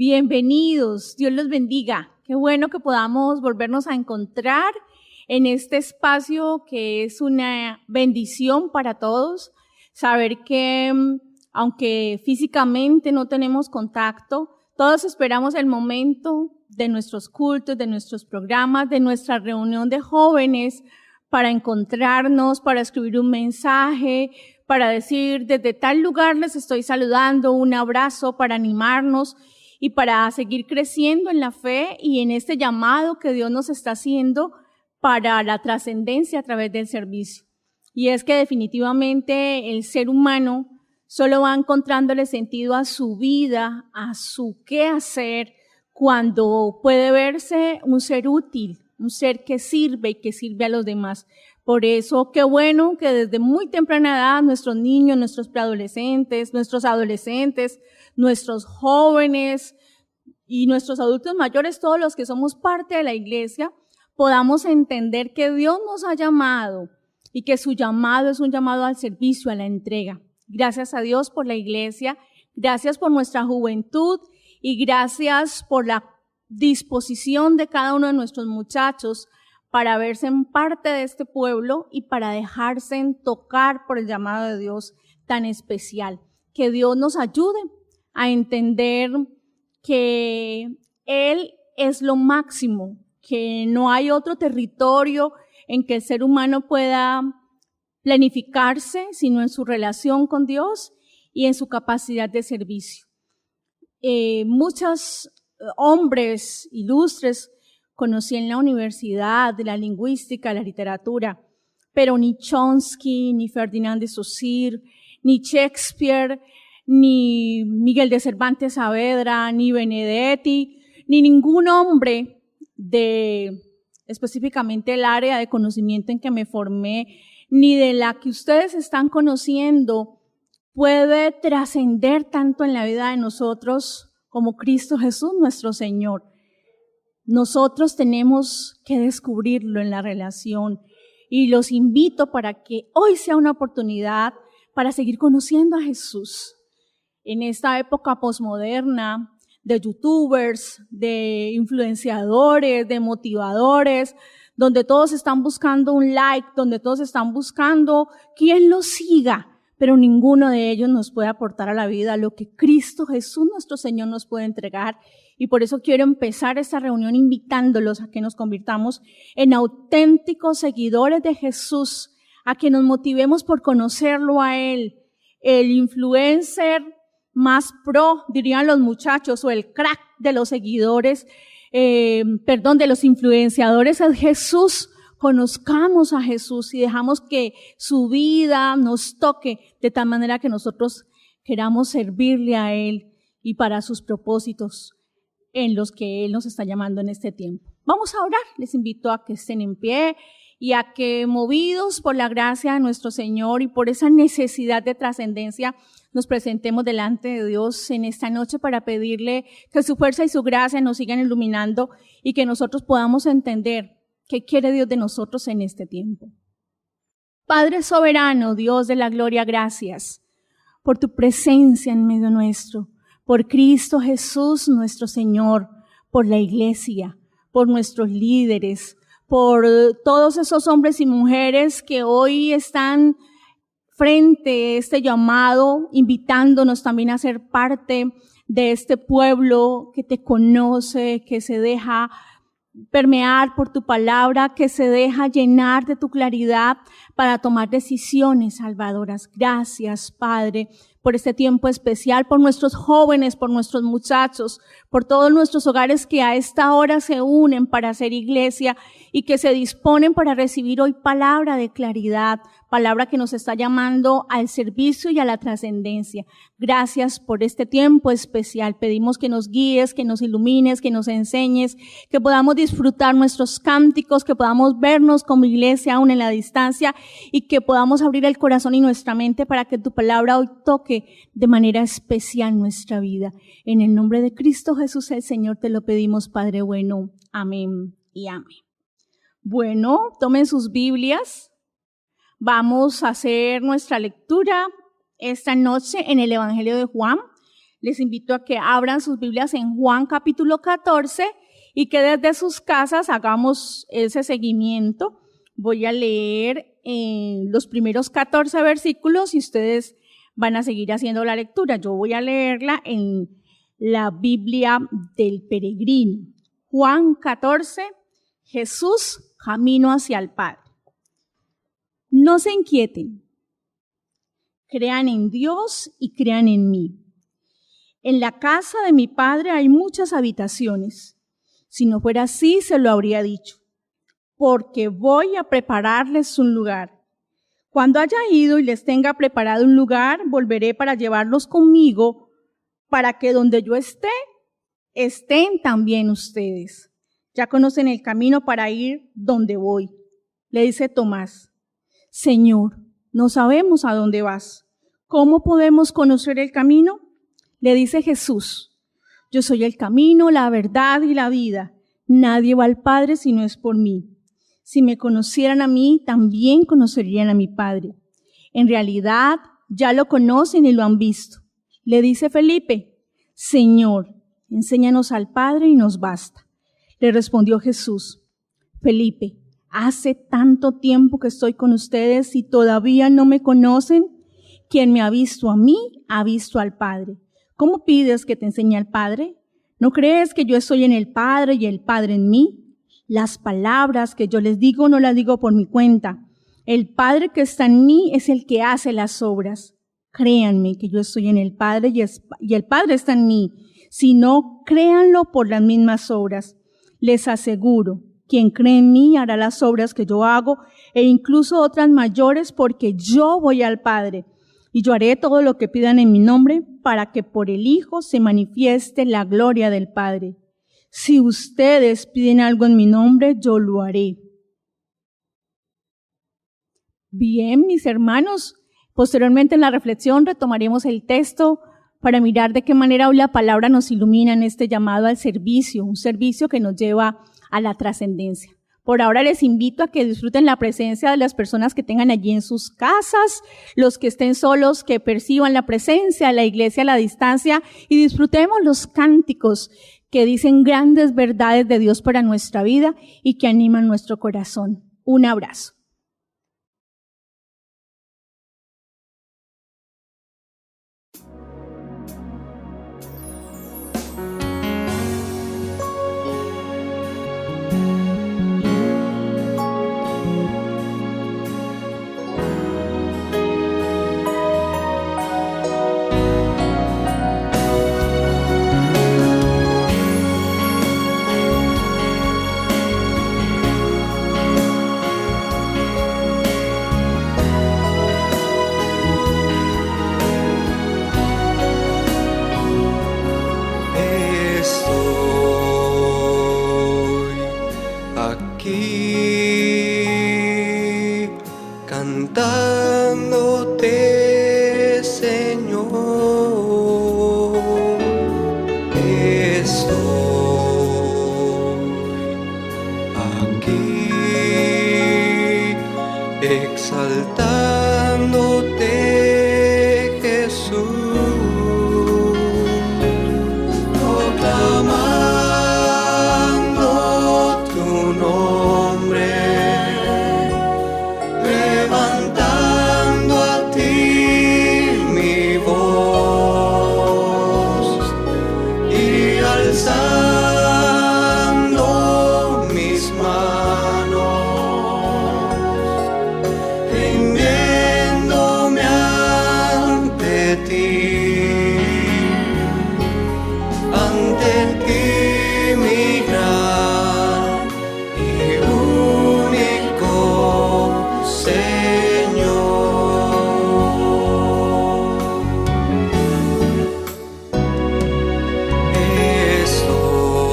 Bienvenidos, Dios los bendiga. Qué bueno que podamos volvernos a encontrar en este espacio que es una bendición para todos. Saber que aunque físicamente no tenemos contacto, todos esperamos el momento de nuestros cultos, de nuestros programas, de nuestra reunión de jóvenes para encontrarnos, para escribir un mensaje, para decir desde tal lugar les estoy saludando, un abrazo para animarnos y para seguir creciendo en la fe y en este llamado que Dios nos está haciendo para la trascendencia a través del servicio. Y es que definitivamente el ser humano solo va encontrándole sentido a su vida, a su qué hacer, cuando puede verse un ser útil, un ser que sirve y que sirve a los demás. Por eso, qué bueno que desde muy temprana edad nuestros niños, nuestros preadolescentes, nuestros adolescentes, nuestros jóvenes y nuestros adultos mayores, todos los que somos parte de la iglesia, podamos entender que Dios nos ha llamado y que su llamado es un llamado al servicio, a la entrega. Gracias a Dios por la iglesia, gracias por nuestra juventud y gracias por la disposición de cada uno de nuestros muchachos para verse en parte de este pueblo y para dejarse tocar por el llamado de Dios tan especial. Que Dios nos ayude a entender que Él es lo máximo, que no hay otro territorio en que el ser humano pueda planificarse, sino en su relación con Dios y en su capacidad de servicio. Muchos hombres ilustres conocí en la universidad, de la lingüística, la literatura, pero ni Chomsky, ni Ferdinand de Saussure, ni Shakespeare, ni Miguel de Cervantes Saavedra, ni Benedetti, ni ningún hombre de específicamente el área de conocimiento en que me formé, ni de la que ustedes están conociendo, puede trascender tanto en la vida de nosotros como Cristo Jesús, nuestro Señor. Nosotros tenemos que descubrirlo en la relación y los invito para que hoy sea una oportunidad para seguir conociendo a Jesús. En esta época posmoderna de youtubers, de influenciadores, de motivadores, donde todos están buscando un like, donde todos están buscando quien los siga, pero ninguno de ellos nos puede aportar a la vida lo que Cristo Jesús, nuestro Señor, nos puede entregar. Y por eso quiero empezar esta reunión invitándolos a que nos convirtamos en auténticos seguidores de Jesús, a que nos motivemos por conocerlo a Él, el influencer más pro, dirían los muchachos, o el crack de los seguidores, de los influenciadores es Jesús. Conozcamos a Jesús y dejamos que su vida nos toque de tal manera que nosotros queramos servirle a Él y para sus propósitos en los que Él nos está llamando en este tiempo. Vamos a orar, les invito a que estén en pie y a que, movidos por la gracia de nuestro Señor y por esa necesidad de trascendencia, nos presentemos delante de Dios en esta noche para pedirle que su fuerza y su gracia nos sigan iluminando y que nosotros podamos entender qué quiere Dios de nosotros en este tiempo. Padre soberano, Dios de la gloria, gracias por tu presencia en medio nuestro, por Cristo Jesús nuestro Señor, por la iglesia, por nuestros líderes, por todos esos hombres y mujeres que hoy están frente a este llamado, invitándonos también a ser parte de este pueblo que te conoce, que se deja permear por tu palabra, que se deja llenar de tu claridad para tomar decisiones salvadoras. Gracias, Padre, por este tiempo especial, por nuestros jóvenes, por nuestros muchachos, por todos nuestros hogares que a esta hora se unen para hacer iglesia y que se disponen para recibir hoy palabra de claridad, palabra que nos está llamando al servicio y a la trascendencia. Gracias por este tiempo especial. Pedimos que nos guíes, que nos ilumines, que nos enseñes, que podamos disfrutar nuestros cánticos, que podamos vernos como iglesia aún en la distancia y que podamos abrir el corazón y nuestra mente para que tu palabra hoy toque de manera especial nuestra vida. En el nombre de Cristo Jesús el Señor te lo pedimos, Padre bueno. Amén y amén. Bueno, tomen sus Biblias. Vamos a hacer nuestra lectura esta noche en el Evangelio de Juan, Les invito a que abran sus Biblias en Juan capítulo 14 y que desde sus casas hagamos ese seguimiento. Voy a leer los primeros 14 versículos y ustedes van a seguir haciendo la lectura. Yo voy a leerla en la Biblia del Peregrino. Juan 14, Jesús, camino hacia el Padre. No se inquieten, crean en Dios y crean en mí. En la casa de mi Padre hay muchas habitaciones. Si no fuera así, se lo habría dicho, porque voy a prepararles un lugar. Cuando haya ido y les tenga preparado un lugar, volveré para llevarlos conmigo, para que donde yo esté, estén también ustedes. Ya conocen el camino para ir donde voy. Le dice Tomás: Señor, no sabemos a dónde vas. ¿Cómo podemos conocer el camino? Le dice Jesús: yo soy el camino, la verdad y la vida. Nadie va al Padre si no es por mí. Si me conocieran a mí, también conocerían a mi Padre. En realidad, ya lo conocen y lo han visto. Le dice Felipe: Señor, enséñanos al Padre y nos basta. Le respondió Jesús: Felipe, hace tanto tiempo que estoy con ustedes y todavía no me conocen. Quien me ha visto a mí, ha visto al Padre. ¿Cómo pides que te enseñe al Padre? ¿No crees que yo estoy en el Padre y el Padre en mí? Las palabras que yo les digo no las digo por mi cuenta. El Padre que está en mí es el que hace las obras. Créanme que yo estoy en el Padre y el Padre está en mí. Si no, créanlo por las mismas obras. Les aseguro, quien cree en mí hará las obras que yo hago e incluso otras mayores, porque yo voy al Padre. Y yo haré todo lo que pidan en mi nombre para que por el Hijo se manifieste la gloria del Padre. Si ustedes piden algo en mi nombre, yo lo haré. Bien, mis hermanos, posteriormente en la reflexión retomaremos el texto para mirar de qué manera hoy la palabra nos ilumina en este llamado al servicio, un servicio que nos lleva a la trascendencia. Por ahora les invito a que disfruten la presencia de las personas que tengan allí en sus casas, los que estén solos, que perciban la presencia de la iglesia a la distancia y disfrutemos los cánticos que dicen grandes verdades de Dios para nuestra vida y que animan nuestro corazón. Un abrazo. Cantándote, Señor, estoy aquí, exaltándote, Jesús, proclamando tu nombre. Levantando a ti mi voz y alzando mis manos, rindiéndome ante ti mi gran y único Señor. Estoy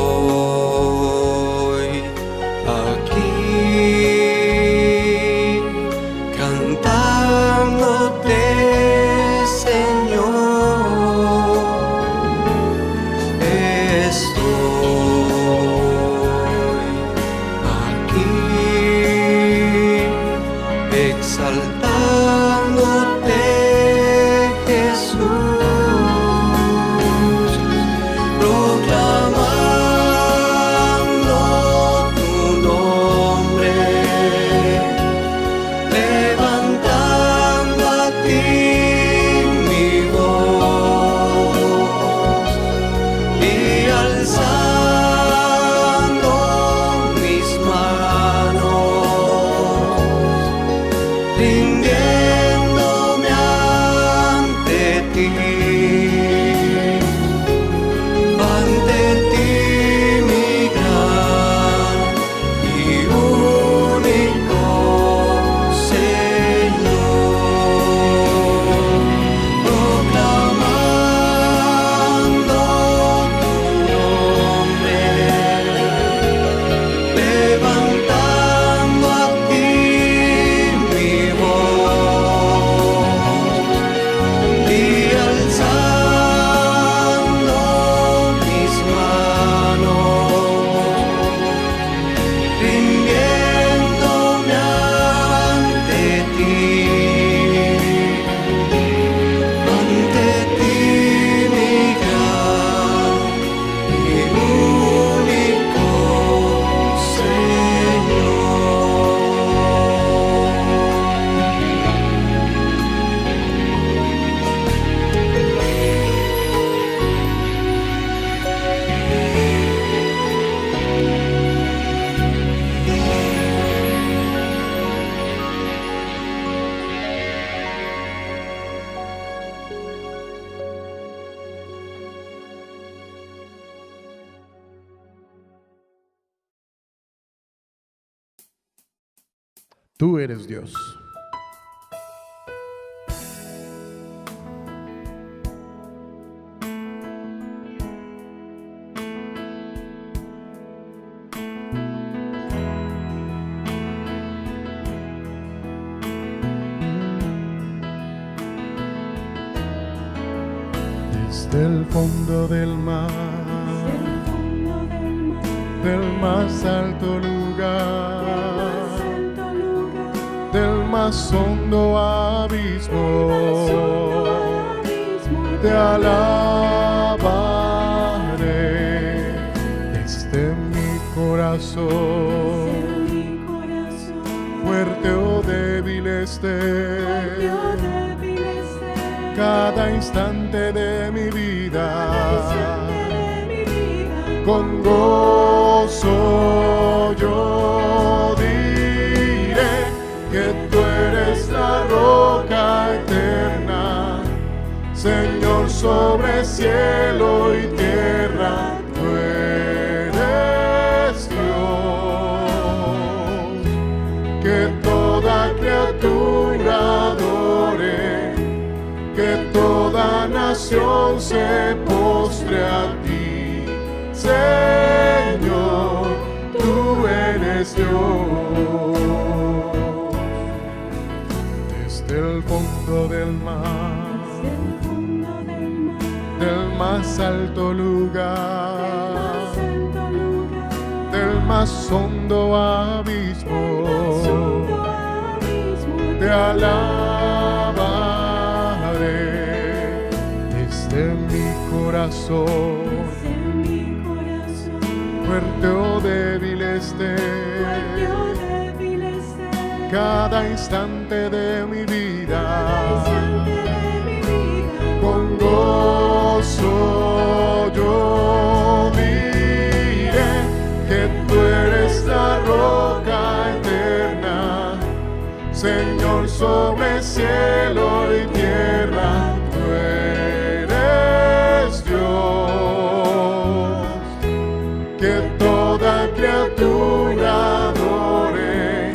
Tú eres Dios. Desde el fondo del mar, del más alto lugar, del más hondo abismo, te alabaré. Desde mi corazón, fuerte o débil esté, cada instante de mi vida, con gozo yo diré que tú eres la roca eterna, Señor sobre cielo y tierra, tú eres Dios, que toda criatura adore, que toda nación se postre a ti, Señor, tú eres Dios. Desde el fondo del mar, del más alto lugar, del más hondo abismo, te alabaré. Desde mi corazón, fuerte o débil esté, cada instante de mi vida, con gozo yo diré que tú eres la roca eterna, Señor sobre cielo y tierra, tú eres Dios, que toda criatura adore,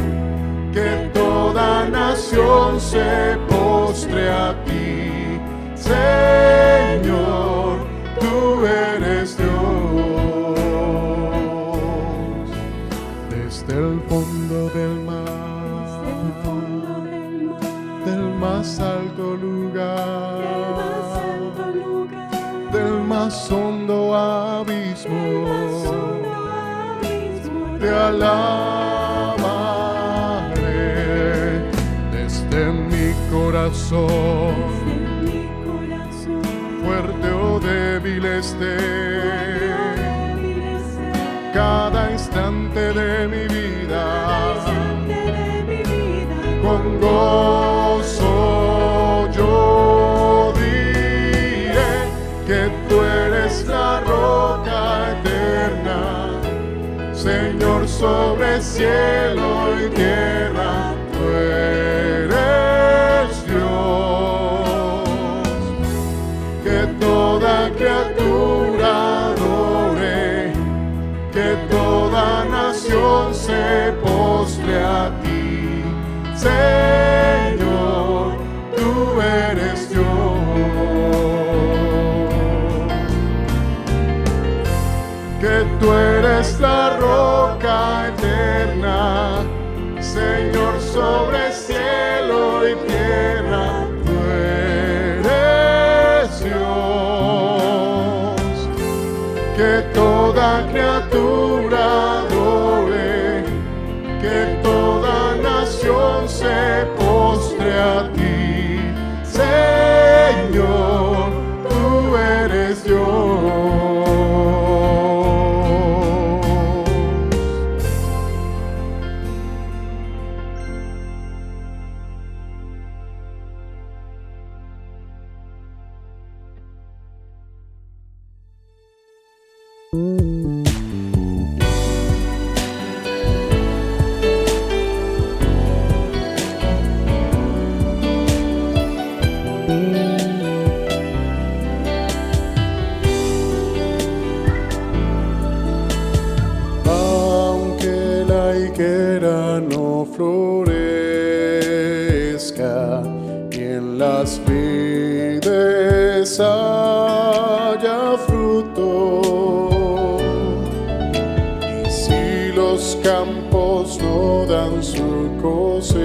que toda nación se postre a ti, Señor, tú eres Dios. Desde el fondo del mar, del más alto lugar, del más hondo abismo, te alabaré. Desde mi corazón, fuerte o débil esté, cada instante de mi vida, con gozo yo diré que tú eres la roca eterna, Señor sobre cielo y tierra, tú eres Dios, que toda criatura adore, que toda nación se postre a ti, Señor, tú eres Dios. Que tú eres la roca eterna, Señor sobre cielo y tierra, tú eres Dios, que toda criatura adore, que toda nación se postre a ti, Señor, tú eres Dios. Aunque la higuera no florezca, las vides haya fruto, y si los campos no dan su cosecha,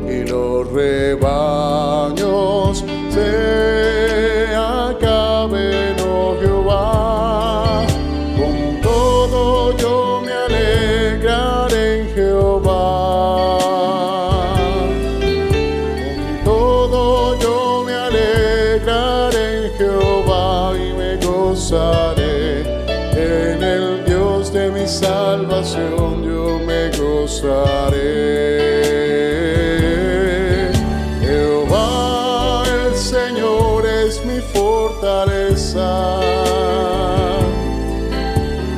y los rebaños se acaben, oh Jehová, con todo yo me alegraré en Jehová. Con todo yo me alegraré en Jehová y me gozaré en el Dios de mi salvación, yo me gozaré. Jehová el Señor es mi fortaleza.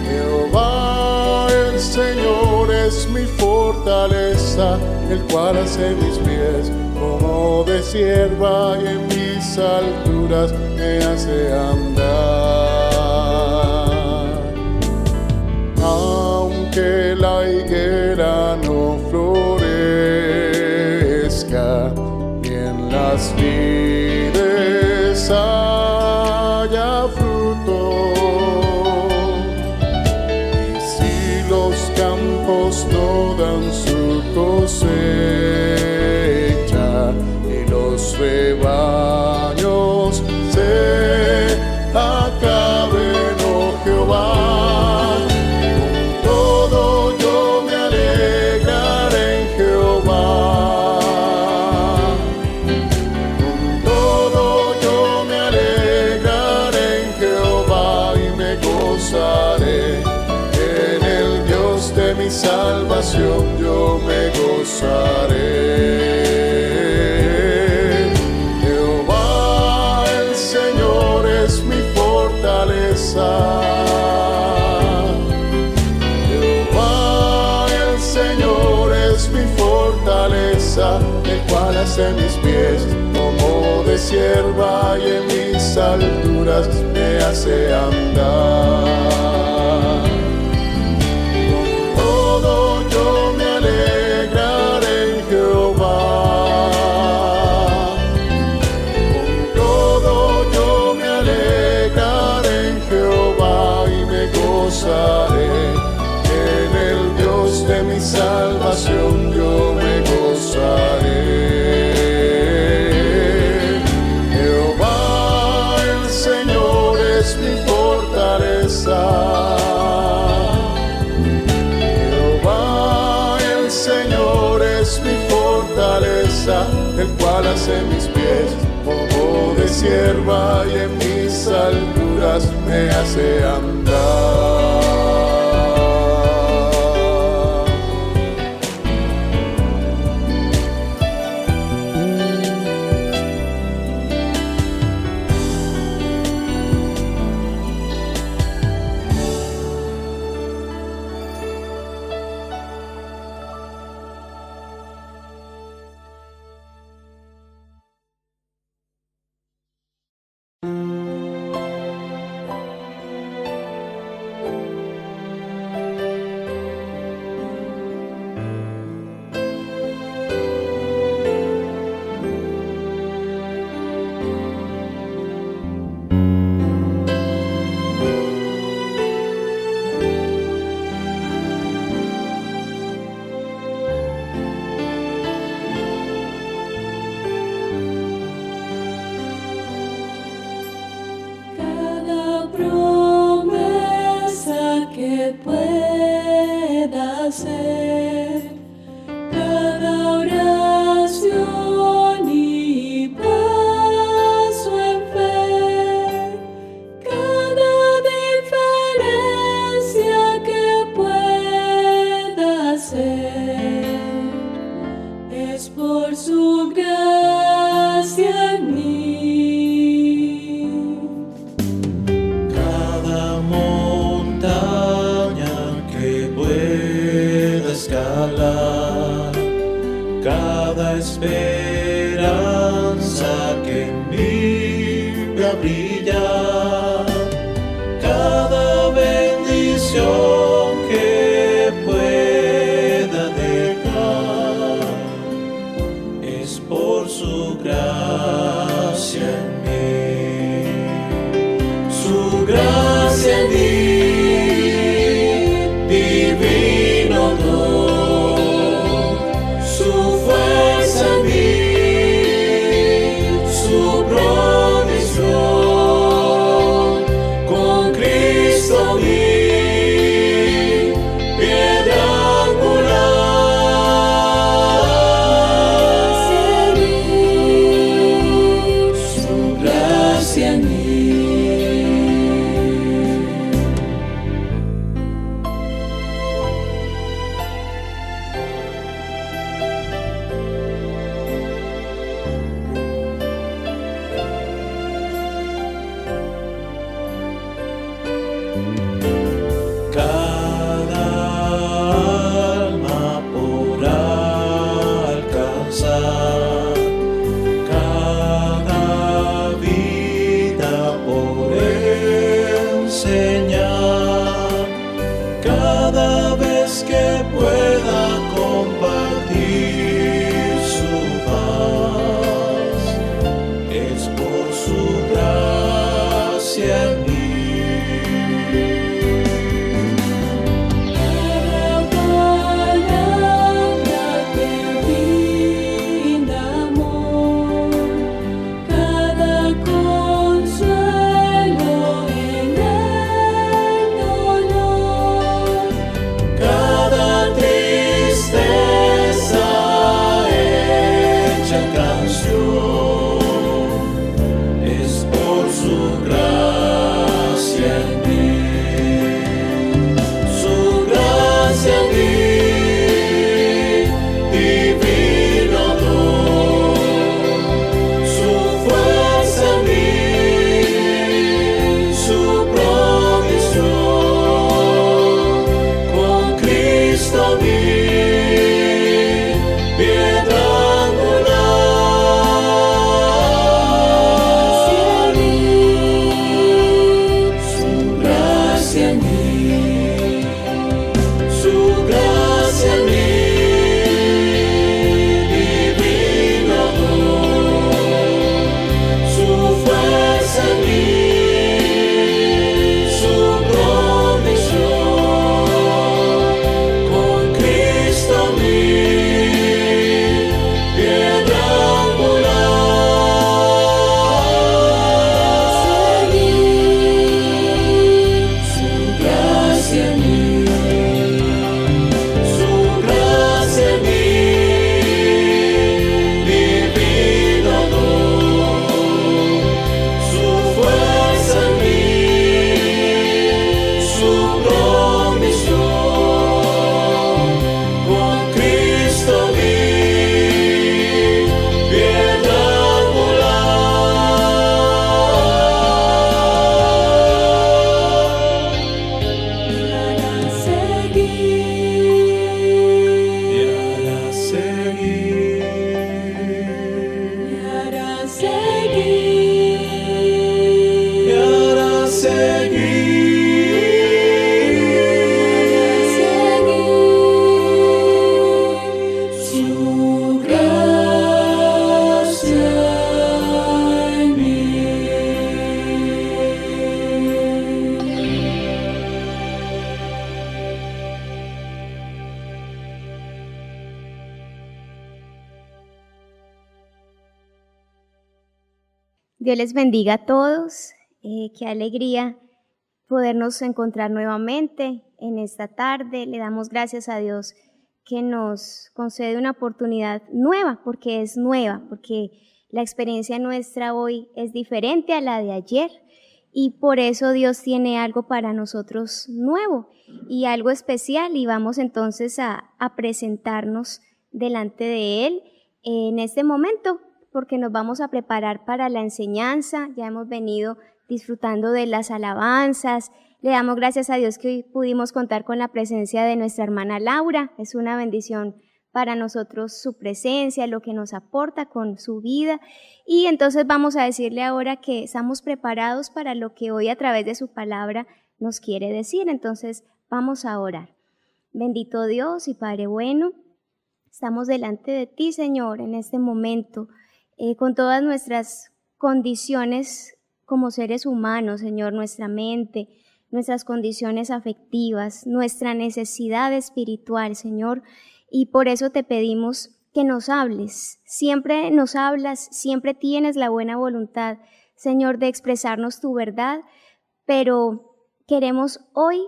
Jehová el Señor es mi fortaleza, el cual hace mis pies como de sierva y en mis alturas me hace andar. Aunque la higuera no florezca, ni en las vides haya fruto, y si los campos no dan su cosecha, y los rebaños se acaben, oh Jehová, con todo yo me alegraré en Jehová. Con todo yo me alegraré en Jehová y me gozaré en el Dios de mi salvación, yo me gozaré. Jehová el Señor es mi fortaleza. Jehová el Señor es mi fortaleza, el cual hace mis pies como de sierva y en mis alturas me hace andar. Con todo yo me alegraré en Jehová. Con todo yo me alegraré en Jehová y me gozaré en el Dios de mi salvación, yo me gozaré. Jehová el Señor es mi fortaleza. Jehová el Señor es mi fortaleza, el cual hace mis pies como de sierva y en mis alturas me hace andar. cada esperanza que en mí vea brillar, cada bendición que pueda dejar, es por Cada alma por alcanzar, cada vida por enseñar, cada vez que pueda compartir su paz, es por su gracia en mí. Dios les bendiga a todos. Qué alegría podernos encontrar nuevamente en esta tarde. Le damos gracias a Dios que nos concede una oportunidad nueva, porque es nueva, porque la experiencia nuestra hoy es diferente a la de ayer y por eso Dios tiene algo para nosotros nuevo y algo especial, y vamos entonces a presentarnos delante de Él en este momento, porque nos vamos a preparar para la enseñanza. Ya hemos venido disfrutando de las alabanzas. Le damos gracias a Dios que hoy pudimos contar con la presencia de nuestra hermana Laura. Es una bendición para nosotros su presencia, lo que nos aporta con su vida. Y entonces vamos a decirle ahora que estamos preparados para lo que hoy a través de su palabra nos quiere decir. Entonces vamos a orar. Bendito Dios y Padre bueno, estamos delante de ti, Señor, en este momento, con todas nuestras condiciones como seres humanos, Señor, nuestra mente, nuestras condiciones afectivas, nuestra necesidad espiritual, Señor, y por eso te pedimos que nos hables. Siempre nos hablas, siempre tienes la buena voluntad, Señor, de expresarnos tu verdad, pero queremos hoy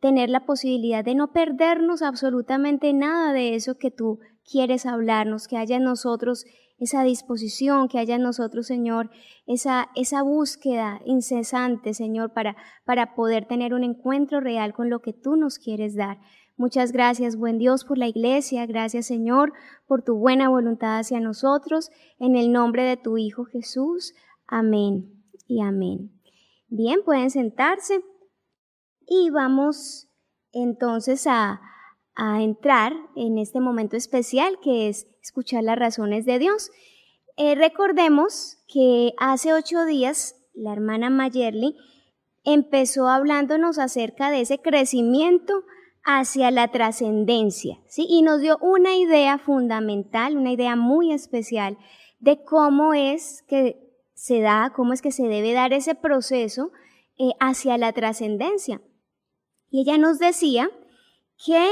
tener la posibilidad de no perdernos absolutamente nada de eso que tú quieres hablarnos, que haya en nosotros esa disposición, que haya en nosotros, Señor, esa búsqueda incesante, Señor, para poder tener un encuentro real con lo que tú nos quieres dar. Muchas gracias, buen Dios, por la iglesia. Gracias, Señor, por tu buena voluntad hacia nosotros. En el nombre de tu Hijo Jesús. Amén y amén. Bien, pueden sentarse. y vamos entonces a entrar en este momento especial que es escuchar las razones de Dios. Recordemos que hace 8 días la hermana Mayerly empezó hablándonos acerca de ese crecimiento hacia la trascendencia, ¿sí? Y nos dio una idea fundamental, una idea muy especial de cómo es que se da, cómo es que se debe dar ese proceso hacia la trascendencia. Y ella nos decía que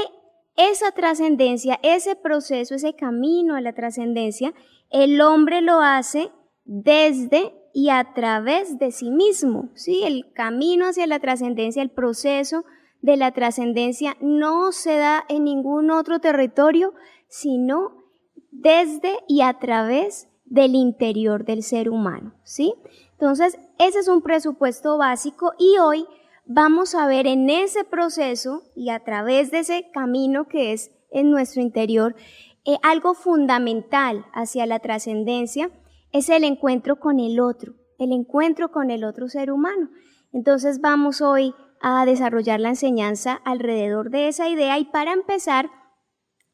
esa trascendencia, ese proceso, ese camino a la trascendencia, el hombre lo hace desde y a través de sí mismo, ¿sí? El camino hacia la trascendencia, el proceso de la trascendencia no se da en ningún otro territorio, sino desde y a través del interior del ser humano, ¿sí? Entonces, ese es un presupuesto básico y hoy vamos a ver en ese proceso y a través de ese camino que es en nuestro interior, algo fundamental hacia la trascendencia es el encuentro con el otro ser humano. Entonces vamos hoy a desarrollar la enseñanza alrededor de esa idea y para empezar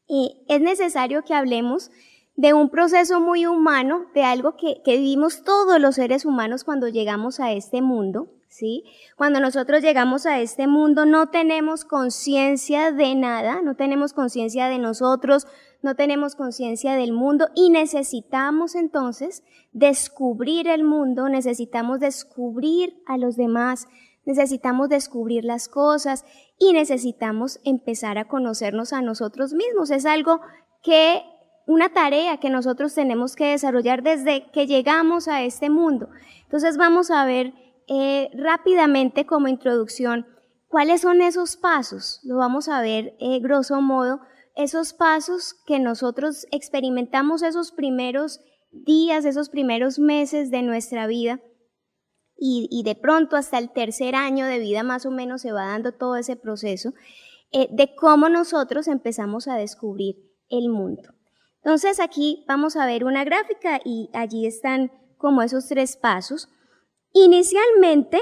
es necesario que hablemos de un proceso muy humano, de algo que vivimos todos los seres humanos cuando llegamos a este mundo, ¿sí? Cuando nosotros llegamos a este mundo no tenemos conciencia de nada, no tenemos conciencia de nosotros, no tenemos conciencia del mundo y necesitamos entonces descubrir el mundo, necesitamos descubrir a los demás, necesitamos descubrir las cosas y necesitamos empezar a conocernos a nosotros mismos. Es algo una tarea que nosotros tenemos que desarrollar desde que llegamos a este mundo. Entonces vamos a ver rápidamente como introducción cuáles son esos pasos. Lo vamos a ver grosso modo, esos pasos que nosotros experimentamos esos primeros días, esos primeros meses de nuestra vida y de pronto hasta el 3er año de vida más o menos se va dando todo ese proceso de cómo nosotros empezamos a descubrir el mundo. Entonces aquí vamos a ver una gráfica y allí están como esos 3 pasos. Inicialmente,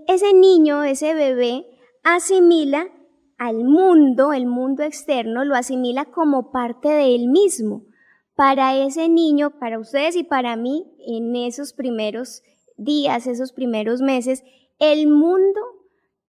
ese niño, ese bebé, asimila al mundo, el mundo externo, lo asimila como parte de él mismo. Para ese niño, para ustedes y para mí, en esos primeros días, esos primeros meses, el mundo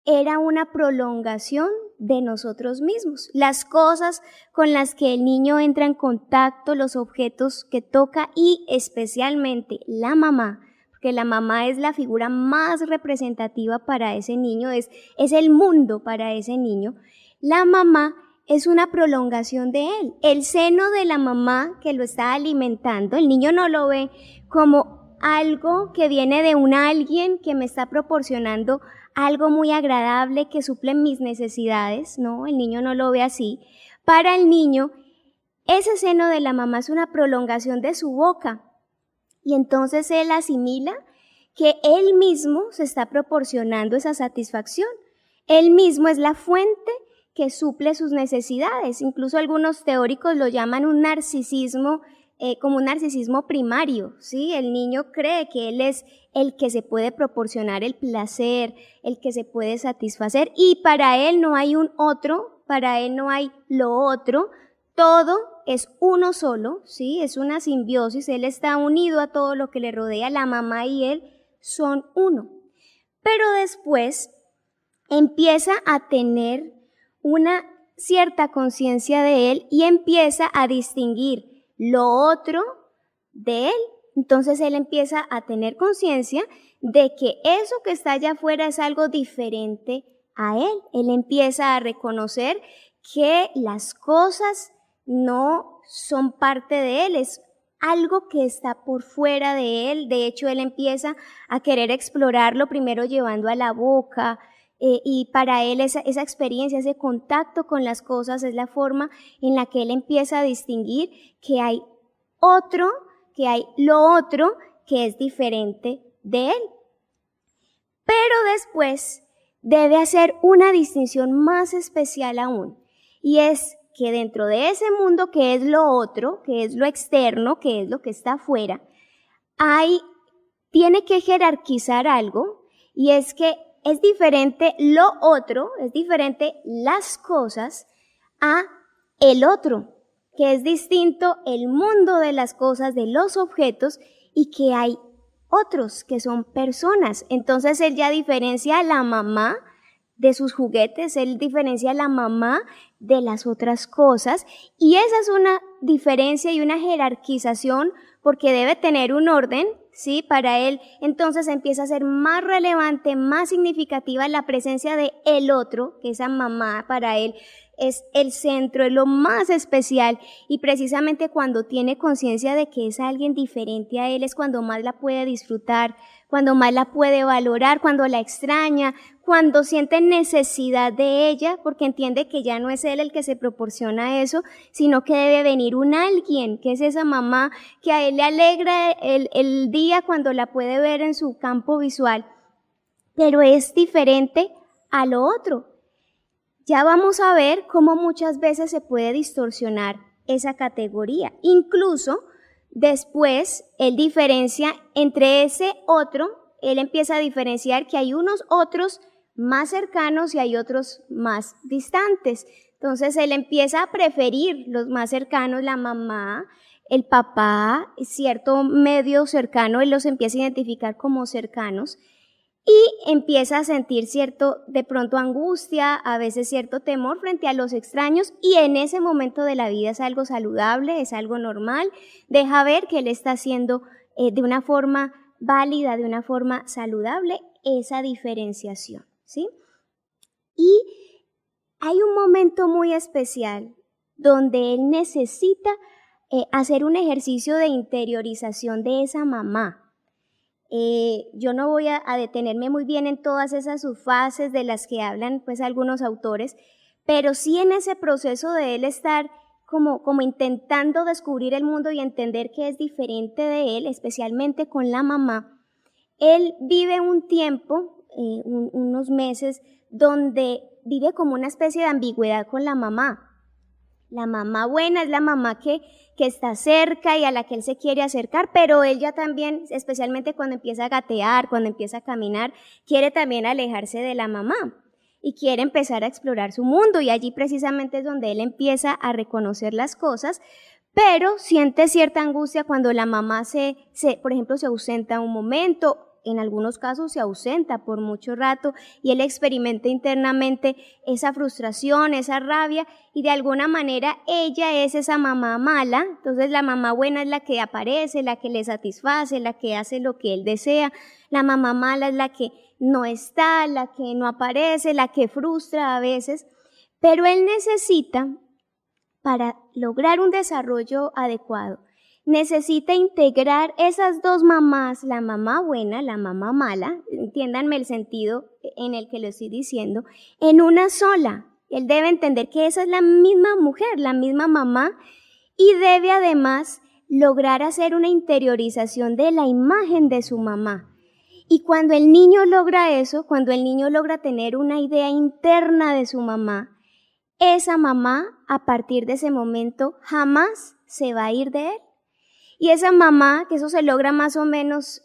era una prolongación de nosotros mismos. Las cosas con las que el niño entra en contacto, los objetos que toca y especialmente la mamá, porque la mamá es la figura más representativa para ese niño, es el mundo para ese niño. La mamá es una prolongación de él. El seno de la mamá que lo está alimentando, el niño no lo ve como algo que viene de un alguien que me está proporcionando algo muy agradable que suple mis necesidades, no, el niño no lo ve así. Para el niño, ese seno de la mamá es una prolongación de su boca y entonces él asimila que él mismo se está proporcionando esa satisfacción. Él mismo es la fuente que suple sus necesidades. Incluso algunos teóricos lo llaman un narcisismo, como un narcisismo primario, ¿sí? El niño cree que él es el que se puede proporcionar el placer, el que se puede satisfacer, y para él no hay un otro, para él no hay lo otro, todo es uno solo, ¿sí? Es una simbiosis, él está unido a todo lo que le rodea, la mamá y él son uno. Pero después empieza a tener una cierta conciencia de él y empieza a distinguir lo otro de él. Entonces él empieza a tener conciencia de que eso que está allá afuera es algo diferente a él. Él empieza a reconocer que las cosas no son parte de él, es algo que está por fuera de él. De hecho, él empieza a querer explorarlo, primero llevando a la boca, y para él esa experiencia, ese contacto con las cosas es la forma en la que él empieza a distinguir que hay otro, que hay lo otro que es diferente de él. Pero después debe hacer una distinción más especial aún, y es que dentro de ese mundo que es lo otro, que es lo externo, que es lo que está afuera, tiene que jerarquizar algo, y es que es diferente lo otro, es diferente las cosas a el otro, que es distinto el mundo de las cosas, de los objetos, y que hay otros que son personas. Entonces él ya diferencia a la mamá de sus juguetes, él diferencia a la mamá de las otras cosas, y esa es una diferencia y una jerarquización porque debe tener un orden, ¿sí? Para él entonces empieza a ser más relevante, más significativa la presencia de el otro, que esa mamá para él es el centro, es lo más especial, y precisamente cuando tiene conciencia de que es alguien diferente a él es cuando más la puede disfrutar, cuando más la puede valorar, cuando la extraña, cuando siente necesidad de ella, porque entiende que ya no es él el que se proporciona eso, sino que debe venir un alguien, que es esa mamá, que a él le alegra el día cuando la puede ver en su campo visual, pero es diferente a lo otro. Ya vamos a ver cómo muchas veces se puede distorsionar esa categoría. Incluso después él diferencia entre ese otro, él empieza a diferenciar que hay unos otros más cercanos y hay otros más distantes. Entonces él empieza a preferir los más cercanos, la mamá, el papá, cierto medio cercano, él los empieza a identificar como cercanos. Y empieza a sentir de pronto angustia, a veces cierto temor frente a los extraños, y en ese momento de la vida es algo saludable, es algo normal, deja ver que él está haciendo de una forma válida, de una forma saludable, esa diferenciación, ¿sí? Y hay un momento muy especial donde él necesita hacer un ejercicio de interiorización de esa mamá. Yo no voy a detenerme muy bien en todas esas subfases de las que hablan pues algunos autores, pero sí en ese proceso de él estar como intentando descubrir el mundo y entender que es diferente de él, especialmente con la mamá. Él vive un tiempo, unos meses, donde vive como una especie de ambigüedad con la mamá. La mamá buena es la mamá que está cerca y a la que él se quiere acercar, pero ella también, especialmente cuando empieza a gatear, cuando empieza a caminar, quiere también alejarse de la mamá y quiere empezar a explorar su mundo, y allí precisamente es donde él empieza a reconocer las cosas, pero siente cierta angustia cuando la mamá por ejemplo, se ausenta un momento. En algunos casos se ausenta por mucho rato y él experimenta internamente esa frustración, esa rabia, y de alguna manera ella es esa mamá mala. Entonces la mamá buena es la que aparece, la que le satisface, la que hace lo que él desea. La mamá mala es la que no está, la que no aparece, la que frustra a veces. Pero él necesita, para lograr un desarrollo adecuado, necesita integrar esas dos mamás, la mamá buena, la mamá mala, entiéndanme el sentido en el que lo estoy diciendo, en una sola. Él debe entender que esa es la misma mujer, la misma mamá, y debe además lograr hacer una interiorización de la imagen de su mamá. Y cuando el niño logra eso, cuando el niño logra tener una idea interna de su mamá, esa mamá a partir de ese momento jamás se va a ir de él. Y esa mamá, que eso se logra más o menos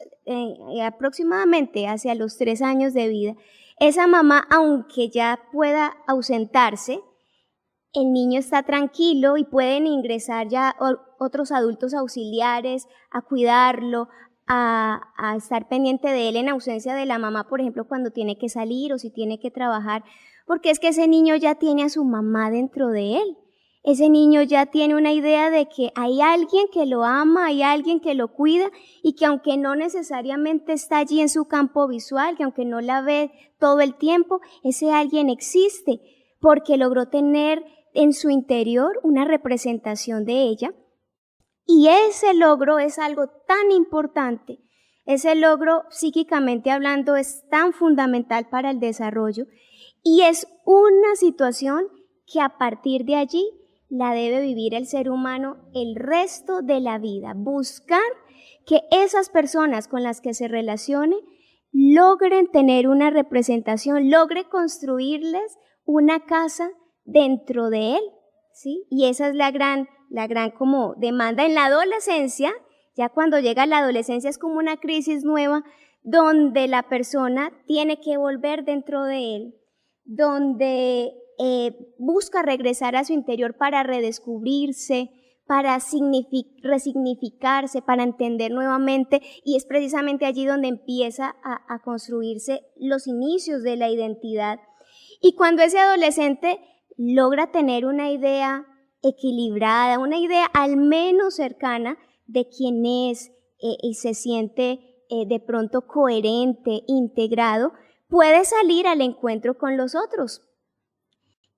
aproximadamente hacia los 3 años de vida, esa mamá, aunque ya pueda ausentarse, el niño está tranquilo y pueden ingresar ya otros adultos auxiliares a cuidarlo, a estar pendiente de él en ausencia de la mamá, por ejemplo, cuando tiene que salir o si tiene que trabajar, porque es que ese niño ya tiene a su mamá dentro de él. Ese niño ya tiene una idea de que hay alguien que lo ama, hay alguien que lo cuida, y que aunque no necesariamente está allí en su campo visual, que aunque no la ve todo el tiempo, ese alguien existe porque logró tener en su interior una representación de ella. Y ese logro es algo tan importante, ese logro psíquicamente hablando es tan fundamental para el desarrollo, y es una situación que a partir de allí la debe vivir el ser humano el resto de la vida. Buscar que esas personas con las que se relacione logren tener una representación, logre construirles una casa dentro de él, ¿sí? Y esa es la gran como demanda en la adolescencia. Ya cuando llega la adolescencia es como una crisis nueva donde la persona tiene que volver dentro de él, donde busca regresar a su interior para redescubrirse, para resignificarse, para entender nuevamente, y es precisamente allí donde empieza a construirse los inicios de la identidad. Y cuando ese adolescente logra tener una idea equilibrada, una idea al menos cercana de quién es y se siente de pronto coherente, integrado, puede salir al encuentro con los otros.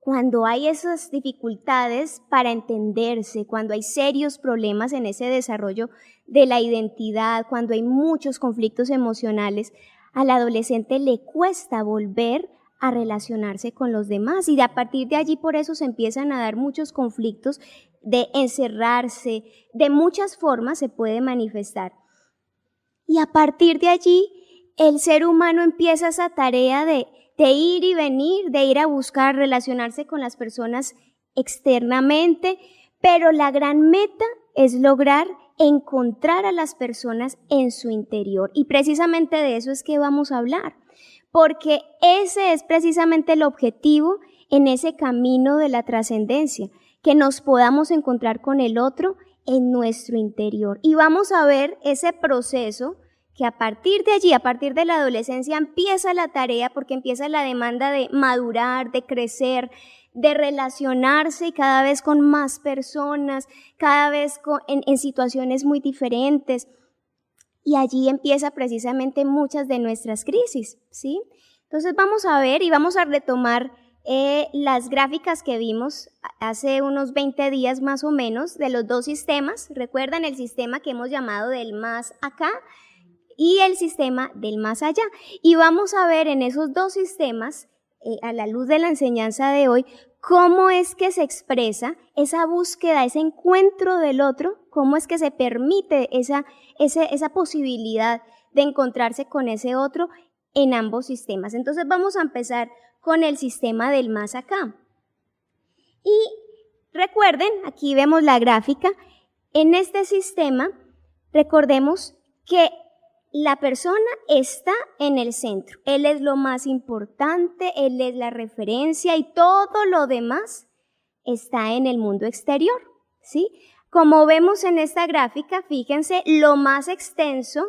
Cuando hay esas dificultades para entenderse, cuando hay serios problemas en ese desarrollo de la identidad, cuando hay muchos conflictos emocionales, al adolescente le cuesta volver a relacionarse con los demás, y a partir de allí por eso se empiezan a dar muchos conflictos de encerrarse, de muchas formas se puede manifestar. Y a partir de allí el ser humano empieza esa tarea de ir y venir, de ir a buscar relacionarse con las personas externamente, pero la gran meta es lograr encontrar a las personas en su interior. Y precisamente de eso es que vamos a hablar, porque ese es precisamente el objetivo en ese camino de la trascendencia, que nos podamos encontrar con el otro en nuestro interior. Y vamos a ver ese proceso que a partir de allí, a partir de la adolescencia, empieza la tarea, porque empieza la demanda de madurar, de crecer, de relacionarse y cada vez con más personas, cada vez en situaciones muy diferentes. Y allí empieza precisamente muchas de nuestras crisis, ¿sí? Entonces vamos a ver y vamos a retomar las gráficas que vimos hace unos 20 días más o menos de los dos sistemas. Recuerdan el sistema que hemos llamado del más acá y el sistema del más allá. Y vamos a ver en esos dos sistemas, a la luz de la enseñanza de hoy, cómo es que se expresa esa búsqueda, ese encuentro del otro, cómo es que se permite esa posibilidad de encontrarse con ese otro en ambos sistemas. Entonces vamos a empezar con el sistema del más acá. Y recuerden, aquí vemos la gráfica, en este sistema recordemos que la persona está en el centro, él es lo más importante, él es la referencia y todo lo demás está en el mundo exterior, ¿sí? Como vemos en esta gráfica, fíjense, lo más extenso,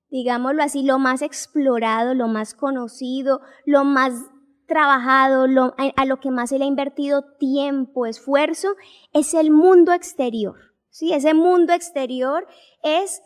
digámoslo así, lo más explorado, lo más conocido, lo más trabajado, a lo que más se le ha invertido tiempo, esfuerzo, es el mundo exterior, ¿sí? Ese mundo exterior es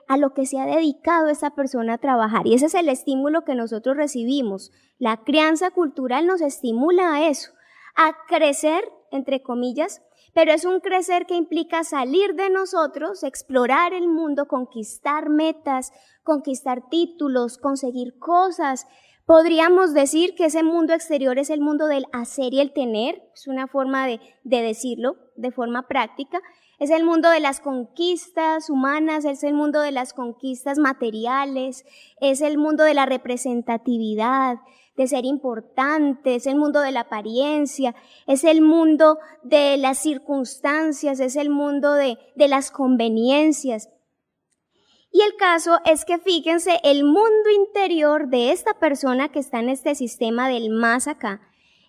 a lo que se ha dedicado esa persona a trabajar, y ese es el estímulo que nosotros recibimos. La crianza cultural nos estimula a eso, a crecer, entre comillas, pero es un crecer que implica salir de nosotros, explorar el mundo, conquistar metas, conquistar títulos, conseguir cosas. Podríamos decir que ese mundo exterior es el mundo del hacer y el tener, es una forma de decirlo de forma práctica. Es el mundo de las conquistas humanas, es el mundo de las conquistas materiales, es el mundo de la representatividad, de ser importante, es el mundo de la apariencia, es el mundo de las circunstancias, es el mundo de las conveniencias. Y el caso es que fíjense, el mundo interior de esta persona que está en este sistema del más acá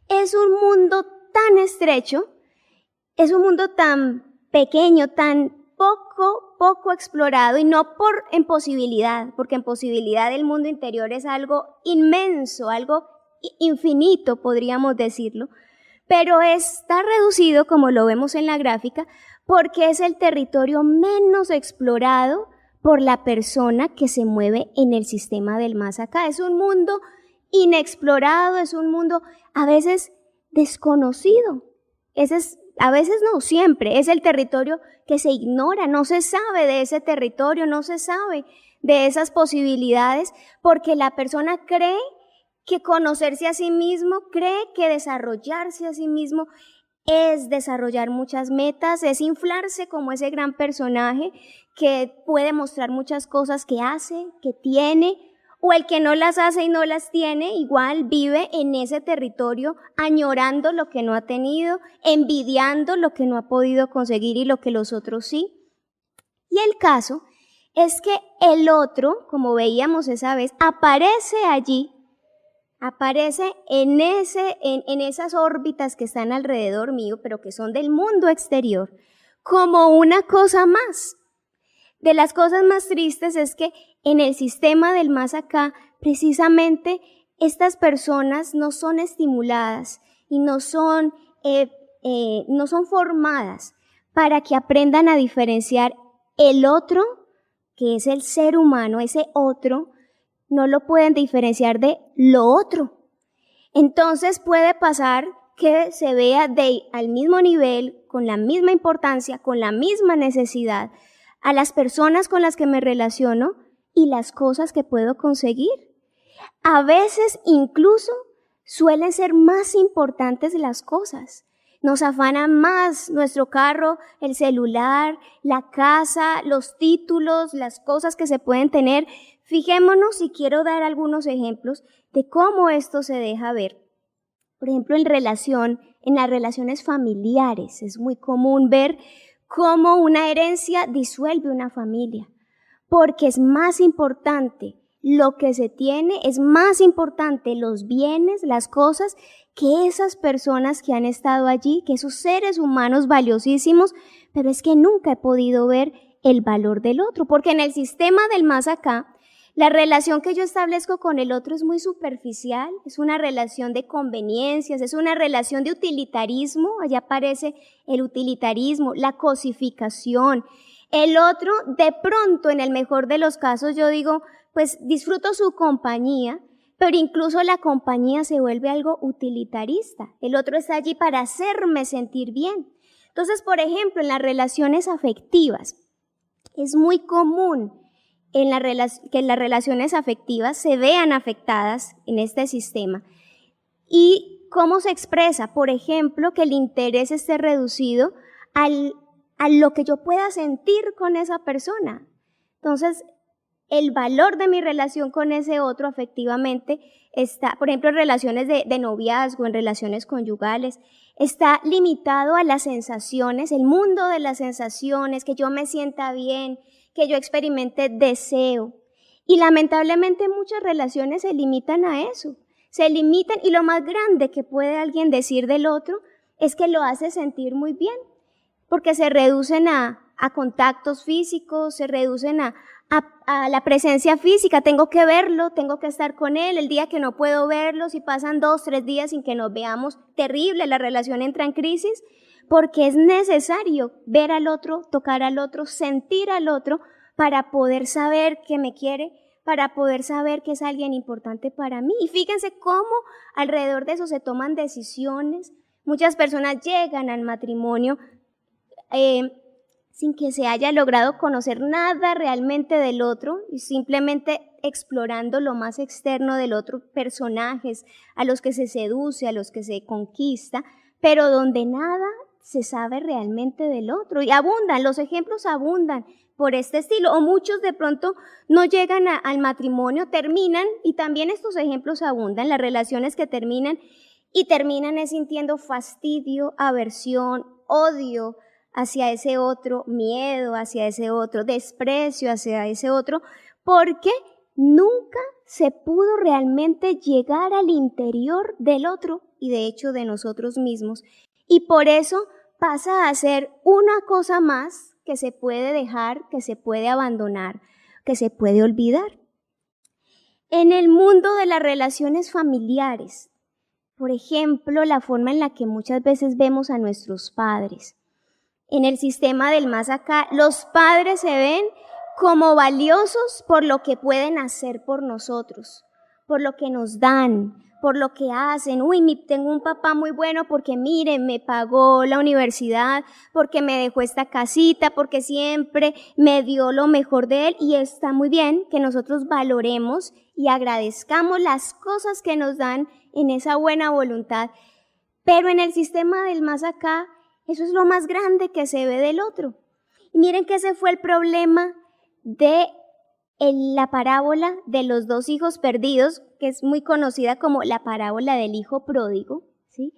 es un mundo tan estrecho, es un mundo tan pequeño, tan poco explorado, y no en posibilidad, porque en posibilidad el mundo interior es algo inmenso, algo infinito, podríamos decirlo, pero está reducido, como lo vemos en la gráfica, porque es el territorio menos explorado por la persona que se mueve en el sistema del más acá. Es un mundo inexplorado, es un mundo a veces desconocido, a veces no, siempre, es el territorio que se ignora, no se sabe de ese territorio, no se sabe de esas posibilidades, porque la persona cree que conocerse a sí mismo, cree que desarrollarse a sí mismo es desarrollar muchas metas, es inflarse como ese gran personaje que puede mostrar muchas cosas que hace, que tiene, o el que no las hace y no las tiene, igual vive en ese territorio añorando lo que no ha tenido, envidiando lo que no ha podido conseguir y lo que los otros sí. Y el caso es que el otro, como veíamos esa vez, aparece allí, aparece en esas órbitas que están alrededor mío, pero que son del mundo exterior, como una cosa más. De las cosas más tristes es que en el sistema del más acá, precisamente estas personas no son estimuladas y no son formadas para que aprendan a diferenciar el otro, que es el ser humano, ese otro, no lo pueden diferenciar de lo otro. Entonces puede pasar que se vea al mismo nivel, con la misma importancia, con la misma necesidad, a las personas con las que me relaciono y las cosas que puedo conseguir. A veces incluso suelen ser más importantes las cosas. Nos afanan más nuestro carro, el celular, la casa, los títulos, las cosas que se pueden tener. Fijémonos, y quiero dar algunos ejemplos de cómo esto se deja ver. Por ejemplo, en las relaciones familiares es muy común ver cómo una herencia disuelve una familia, porque es más importante lo que se tiene, es más importante los bienes, las cosas, que esas personas que han estado allí, que esos seres humanos valiosísimos, pero es que nunca he podido ver el valor del otro, porque en el sistema del más acá, la relación que yo establezco con el otro es muy superficial, es una relación de conveniencias, es una relación de utilitarismo, allá aparece el utilitarismo, la cosificación. El otro, de pronto, en el mejor de los casos, yo digo, pues disfruto su compañía, pero incluso la compañía se vuelve algo utilitarista. El otro está allí para hacerme sentir bien. Entonces, por ejemplo, en las relaciones afectivas, es muy común que las relaciones afectivas se vean afectadas en este sistema. ¿Y cómo se expresa? Por ejemplo, que el interés esté reducido a lo que yo pueda sentir con esa persona. Entonces, el valor de mi relación con ese otro afectivamente está, por ejemplo, en relaciones de noviazgo, en relaciones conyugales, está limitado a las sensaciones, el mundo de las sensaciones, que yo me sienta bien, que yo experimente deseo. Y lamentablemente muchas relaciones se limitan a eso, se limitan, y lo más grande que puede alguien decir del otro es que lo hace sentir muy bien, porque se reducen a contactos físicos, se reducen a la presencia física. Tengo que verlo, tengo que estar con él. El día que no puedo verlo, si pasan 2, 3 días sin que nos veamos, terrible, la relación entra en crisis, porque es necesario ver al otro, tocar al otro, sentir al otro, para poder saber que me quiere, para poder saber que es alguien importante para mí. Y fíjense cómo alrededor de eso se toman decisiones. Muchas personas llegan al matrimonio sin que se haya logrado conocer nada realmente del otro, y simplemente explorando lo más externo del otro, personajes a los que se seduce, a los que se conquista, pero donde nada se sabe realmente del otro. Y abundan, los ejemplos abundan por este estilo, o muchos de pronto no llegan al matrimonio, terminan, y también estos ejemplos abundan, las relaciones que terminan es sintiendo fastidio, aversión, odio hacia ese otro, miedo hacia ese otro, desprecio hacia ese otro, porque nunca se pudo realmente llegar al interior del otro y de hecho de nosotros mismos. Y por eso pasa a ser una cosa más que se puede dejar, que se puede abandonar, que se puede olvidar. En el mundo de las relaciones familiares, por ejemplo, la forma en la que muchas veces vemos a nuestros padres. En el sistema del más acá, los padres se ven como valiosos por lo que pueden hacer por nosotros, por lo que nos dan, por lo que hacen. Tengo un papá muy bueno porque mire, me pagó la universidad, porque me dejó esta casita, porque siempre me dio lo mejor de él, y está muy bien que nosotros valoremos y agradezcamos las cosas que nos dan en esa buena voluntad. Pero en el sistema del más acá, eso es lo más grande que se ve del otro. Y miren que ese fue el problema de la parábola de los 2 hijos perdidos, que es muy conocida como la parábola del hijo pródigo, ¿sí?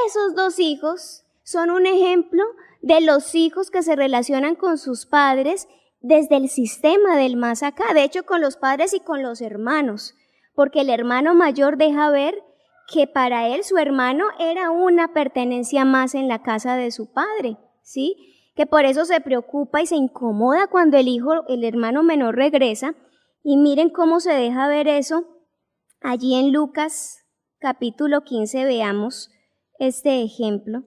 Esos 2 hijos son un ejemplo de los hijos que se relacionan con sus padres desde el sistema del más acá, de hecho con los padres y con los hermanos, porque el hermano mayor deja ver que para él su hermano era una pertenencia más en la casa de su padre, ¿sí? Que por eso se preocupa y se incomoda cuando el hermano menor regresa. Y miren cómo se deja ver eso allí en Lucas capítulo 15, veamos este ejemplo.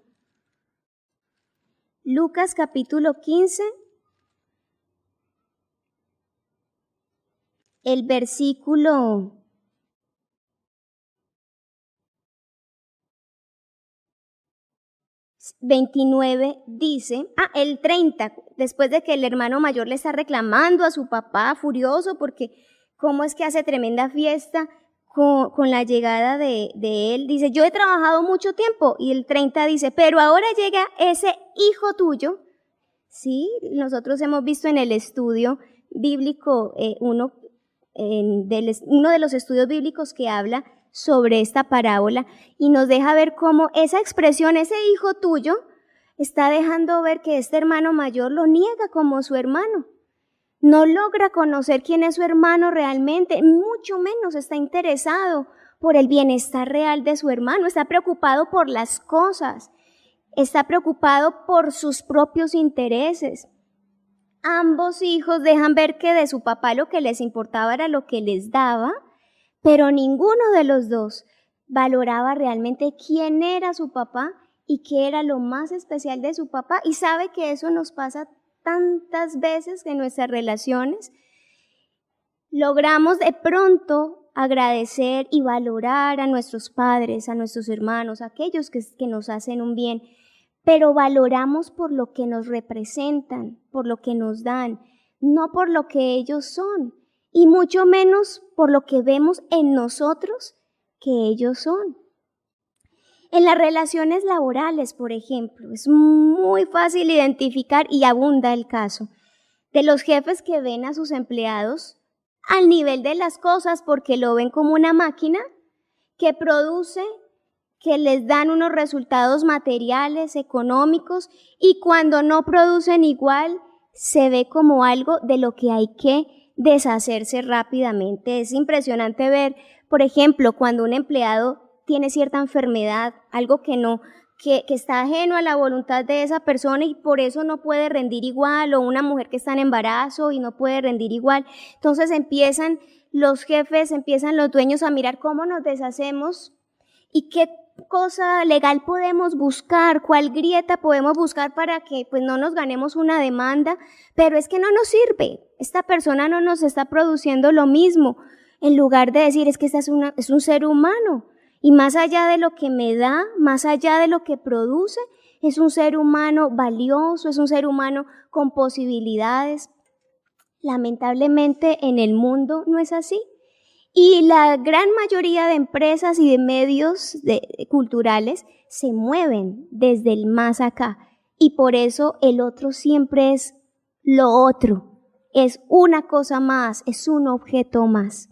Lucas capítulo 15, el versículo 29 dice, el 30, después de que el hermano mayor le está reclamando a su papá furioso porque cómo es que hace tremenda fiesta con la llegada de él, dice, yo he trabajado mucho tiempo, y el 30 dice, pero ahora llega ese hijo tuyo, ¿sí? Nosotros hemos visto en el estudio bíblico, uno de los estudios bíblicos que habla sobre esta parábola y nos deja ver cómo esa expresión, ese hijo tuyo, está dejando ver que este hermano mayor lo niega como su hermano. No logra conocer quién es su hermano realmente, mucho menos está interesado por el bienestar real de su hermano, está preocupado por las cosas, está preocupado por sus propios intereses. Ambos hijos dejan ver que de su papá lo que les importaba era lo que les daba, pero ninguno de los dos valoraba realmente quién era su papá y qué era lo más especial de su papá. Y sabe que eso nos pasa tantas veces en nuestras relaciones. Logramos de pronto agradecer y valorar a nuestros padres, a nuestros hermanos, a aquellos que nos hacen un bien, pero valoramos por lo que nos representan, por lo que nos dan, no por lo que ellos son. Y mucho menos por lo que vemos en nosotros que ellos son. En las relaciones laborales, por ejemplo, es muy fácil identificar y abunda el caso de los jefes que ven a sus empleados al nivel de las cosas porque lo ven como una máquina que produce, que les dan unos resultados materiales, económicos, y cuando no producen igual, se ve como algo de lo que hay que deshacerse rápidamente. Es impresionante ver, por ejemplo, cuando un empleado tiene cierta enfermedad, algo que está ajeno a la voluntad de esa persona y por eso no puede rendir igual, o una mujer que está en embarazo y no puede rendir igual. Entonces empiezan los jefes, empiezan los dueños a mirar cómo nos deshacemos y qué cosa legal podemos buscar, cuál grieta podemos buscar para que pues no nos ganemos una demanda, pero es que no nos sirve, esta persona no nos está produciendo lo mismo, en lugar de decir es que esta es un ser humano, y más allá de lo que me da, más allá de lo que produce, es un ser humano valioso, es un ser humano con posibilidades. Lamentablemente en el mundo no es así. Y la gran mayoría de empresas y de medios culturales se mueven desde el más acá. Y por eso el otro siempre es lo otro. Es una cosa más, es un objeto más.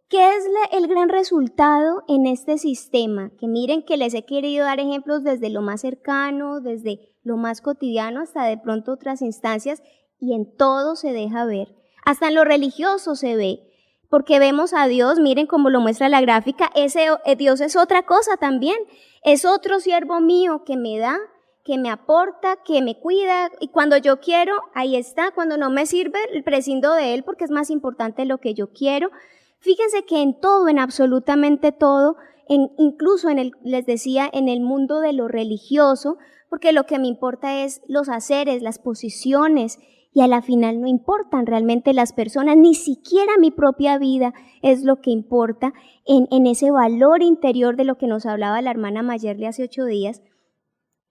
¿Qué es el gran resultado en este sistema? Que miren que les he querido dar ejemplos desde lo más cercano, desde lo más cotidiano hasta de pronto otras instancias, y en todo se deja ver. Hasta en lo religioso se ve. Porque vemos a Dios, miren cómo lo muestra la gráfica, ese Dios es otra cosa también, es otro siervo mío que me da, que me aporta, que me cuida, y cuando yo quiero, ahí está, cuando no me sirve, prescindo de él porque es más importante lo que yo quiero. Fíjense que en todo, en absolutamente todo, incluso les decía, en el mundo de lo religioso, porque lo que me importa es los haceres, las posiciones, y a la final no importan realmente las personas, ni siquiera mi propia vida es lo que importa en ese valor interior de lo que nos hablaba la hermana Mayerle hace 8 días.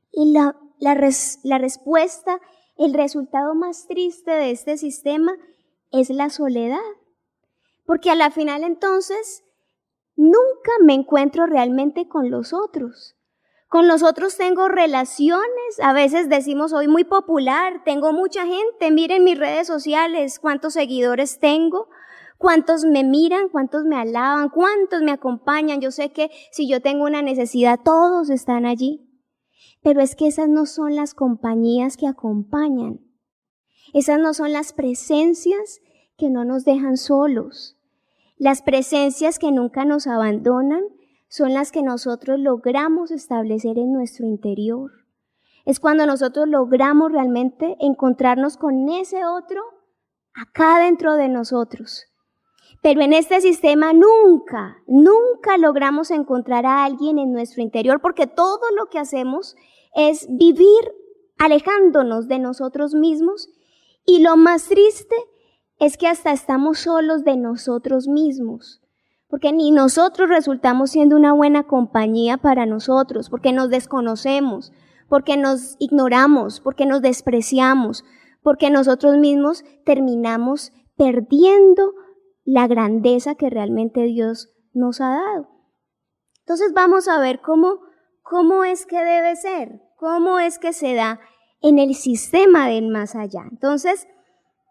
Y la respuesta, el resultado más triste de este sistema es la soledad. Porque a la final entonces nunca me encuentro realmente con los otros. Con los otros tengo relaciones, a veces decimos soy muy popular, tengo mucha gente, miren mis redes sociales, cuántos seguidores tengo, cuántos me miran, cuántos me alaban, cuántos me acompañan. Yo sé que si yo tengo una necesidad, todos están allí. Pero es que esas no son las compañías que acompañan. Esas no son las presencias que no nos dejan solos. Las presencias que nunca nos abandonan son las que nosotros logramos establecer en nuestro interior. Es cuando nosotros logramos realmente encontrarnos con ese otro acá dentro de nosotros. Pero en este sistema nunca logramos encontrar a alguien en nuestro interior, porque todo lo que hacemos es vivir alejándonos de nosotros mismos, y lo más triste es que hasta estamos solos de nosotros mismos, porque ni nosotros resultamos siendo una buena compañía para nosotros, porque nos desconocemos, porque nos ignoramos, porque nos despreciamos, porque nosotros mismos terminamos perdiendo la grandeza que realmente Dios nos ha dado. Entonces vamos a ver cómo es que debe ser, cómo es que se da en el sistema del más allá. Entonces,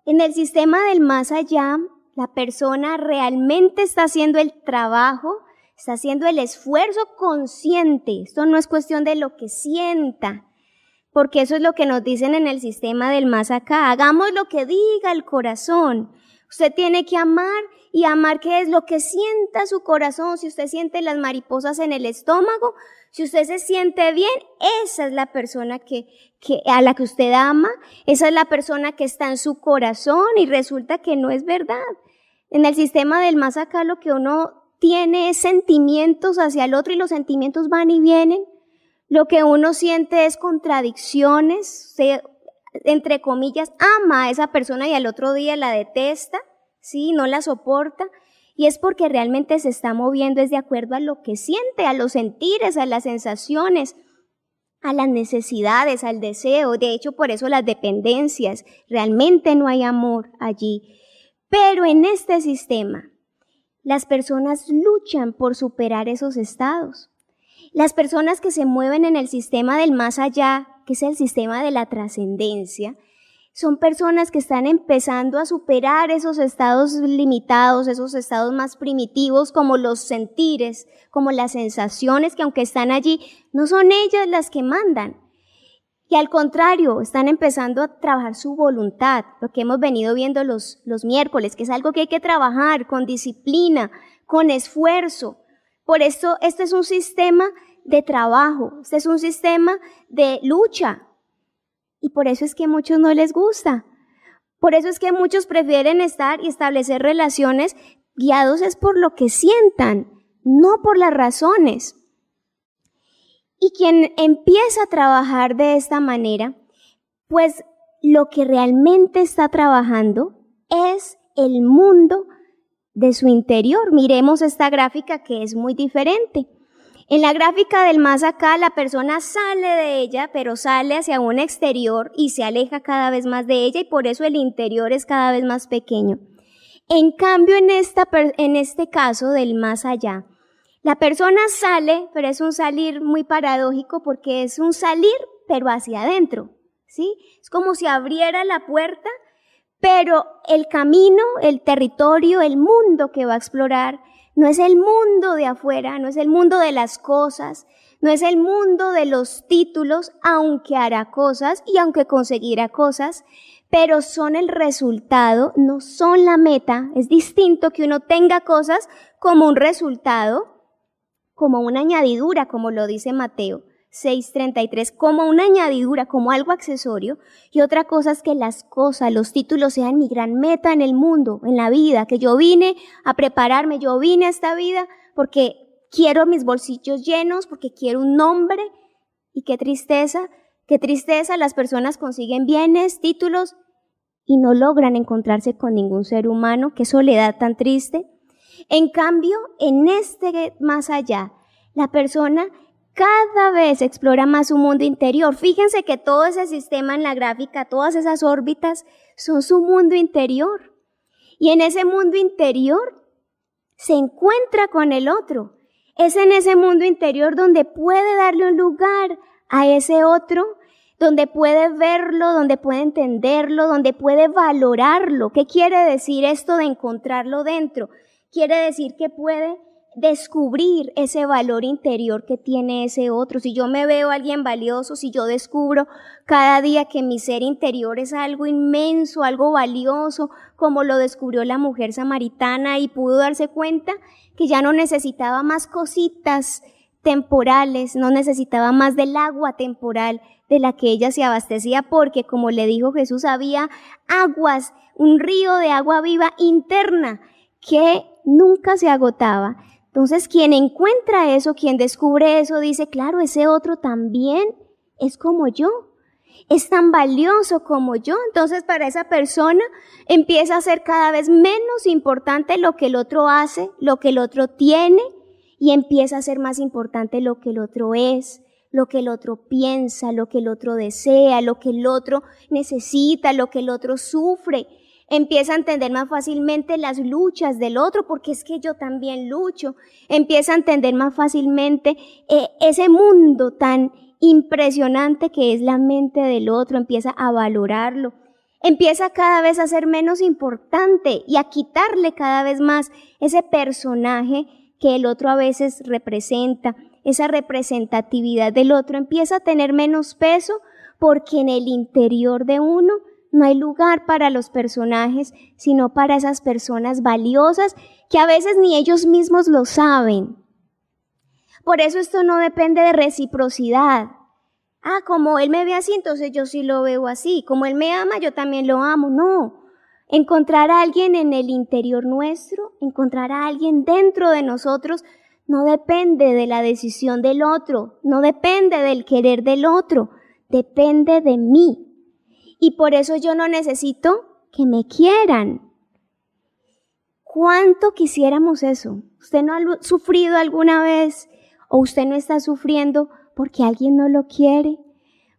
en el sistema del más allá, la persona realmente está haciendo el trabajo, está haciendo el esfuerzo consciente. Esto no es cuestión de lo que sienta, porque eso es lo que nos dicen en el sistema del más acá. Hagamos lo que diga el corazón. Usted tiene que amar, y amar, ¿qué es? Lo que sienta su corazón. Si usted siente las mariposas en el estómago, si usted se siente bien, esa es la persona a la que usted ama, esa es la persona que está en su corazón, y resulta que no es verdad. En el sistema del más acá lo que uno tiene es sentimientos hacia el otro, y los sentimientos van y vienen. Lo que uno siente es contradicciones, entre comillas, ama a esa persona y al otro día la detesta, ¿sí? No la soporta, y es porque realmente se está moviendo es de acuerdo a lo que siente, a los sentires, a las sensaciones, a las necesidades, al deseo. De hecho, por eso las dependencias, realmente no hay amor allí. Pero en este sistema, las personas luchan por superar esos estados. Las personas que se mueven en el sistema del más allá, que es el sistema de la trascendencia, son personas que están empezando a superar esos estados limitados, esos estados más primitivos, como los sentires, como las sensaciones, que aunque están allí, no son ellas las que mandan. Y al contrario, están empezando a trabajar su voluntad, lo que hemos venido viendo los miércoles, que es algo que hay que trabajar con disciplina, con esfuerzo. Por eso, este es un sistema de trabajo, este es un sistema de lucha. Y por eso es que a muchos no les gusta. Por eso es que muchos prefieren estar y establecer relaciones guiados es por lo que sientan, no por las razones. Y quien empieza a trabajar de esta manera, pues lo que realmente está trabajando es el mundo de su interior. Miremos esta gráfica que es muy diferente. En la gráfica del más acá, la persona sale de ella, pero sale hacia un exterior y se aleja cada vez más de ella, y por eso el interior es cada vez más pequeño. En cambio, en este caso del más allá, la persona sale, pero es un salir muy paradójico, porque es un salir, pero hacia adentro, ¿sí? Es como si abriera la puerta, pero el camino, el territorio, el mundo que va a explorar no es el mundo de afuera, no es el mundo de las cosas, no es el mundo de los títulos, aunque hará cosas y aunque conseguirá cosas, pero son el resultado, no son la meta. Es distinto que uno tenga cosas como un resultado, como una añadidura, como lo dice Mateo 6:33, como una añadidura, como algo accesorio, y otra cosa es que las cosas, los títulos sean mi gran meta en el mundo, en la vida, que yo vine a prepararme, yo vine a esta vida porque quiero mis bolsillos llenos, porque quiero un nombre. Y qué tristeza, las personas consiguen bienes, títulos, y no logran encontrarse con ningún ser humano. Qué soledad tan triste. En cambio, en este más allá, la persona cada vez explora más su mundo interior. Fíjense que todo ese sistema en la gráfica, todas esas órbitas, son su mundo interior. Y en ese mundo interior se encuentra con el otro. Es en ese mundo interior donde puede darle un lugar a ese otro, donde puede verlo, donde puede entenderlo, donde puede valorarlo. ¿Qué quiere decir esto de encontrarlo dentro? Quiere decir que puede descubrir ese valor interior que tiene ese otro. Si yo me veo a alguien valioso, si yo descubro cada día que mi ser interior es algo inmenso, algo valioso, como lo descubrió la mujer samaritana y pudo darse cuenta que ya no necesitaba más cositas temporales, no necesitaba más del agua temporal de la que ella se abastecía, porque como le dijo Jesús, había aguas, un río de agua viva interna que nunca se agotaba. Entonces, quien encuentra eso, quien descubre eso, dice, claro, ese otro también es como yo, es tan valioso como yo. Entonces, para esa persona empieza a ser cada vez menos importante lo que el otro hace, lo que el otro tiene, y empieza a ser más importante lo que el otro es, lo que el otro piensa, lo que el otro desea, lo que el otro necesita, lo que el otro sufre. Empieza a entender más fácilmente las luchas del otro, porque es que yo también lucho. Empieza a entender más fácilmente ese mundo tan impresionante que es la mente del otro. Empieza a valorarlo. Empieza cada vez a ser menos importante y a quitarle cada vez más ese personaje que el otro a veces representa. Esa representatividad del otro empieza a tener menos peso, porque en el interior de uno no hay lugar para los personajes, sino para esas personas valiosas que a veces ni ellos mismos lo saben. Por eso esto no depende de reciprocidad. Como él me ve así, entonces yo sí lo veo así. Como él me ama, yo también lo amo. No. Encontrar a alguien en el interior nuestro, encontrar a alguien dentro de nosotros, no depende de la decisión del otro, no depende del querer del otro, depende de mí. Y por eso yo no necesito que me quieran. ¿Cuánto quisiéramos eso? ¿Usted no ha sufrido alguna vez o usted no está sufriendo porque alguien no lo quiere,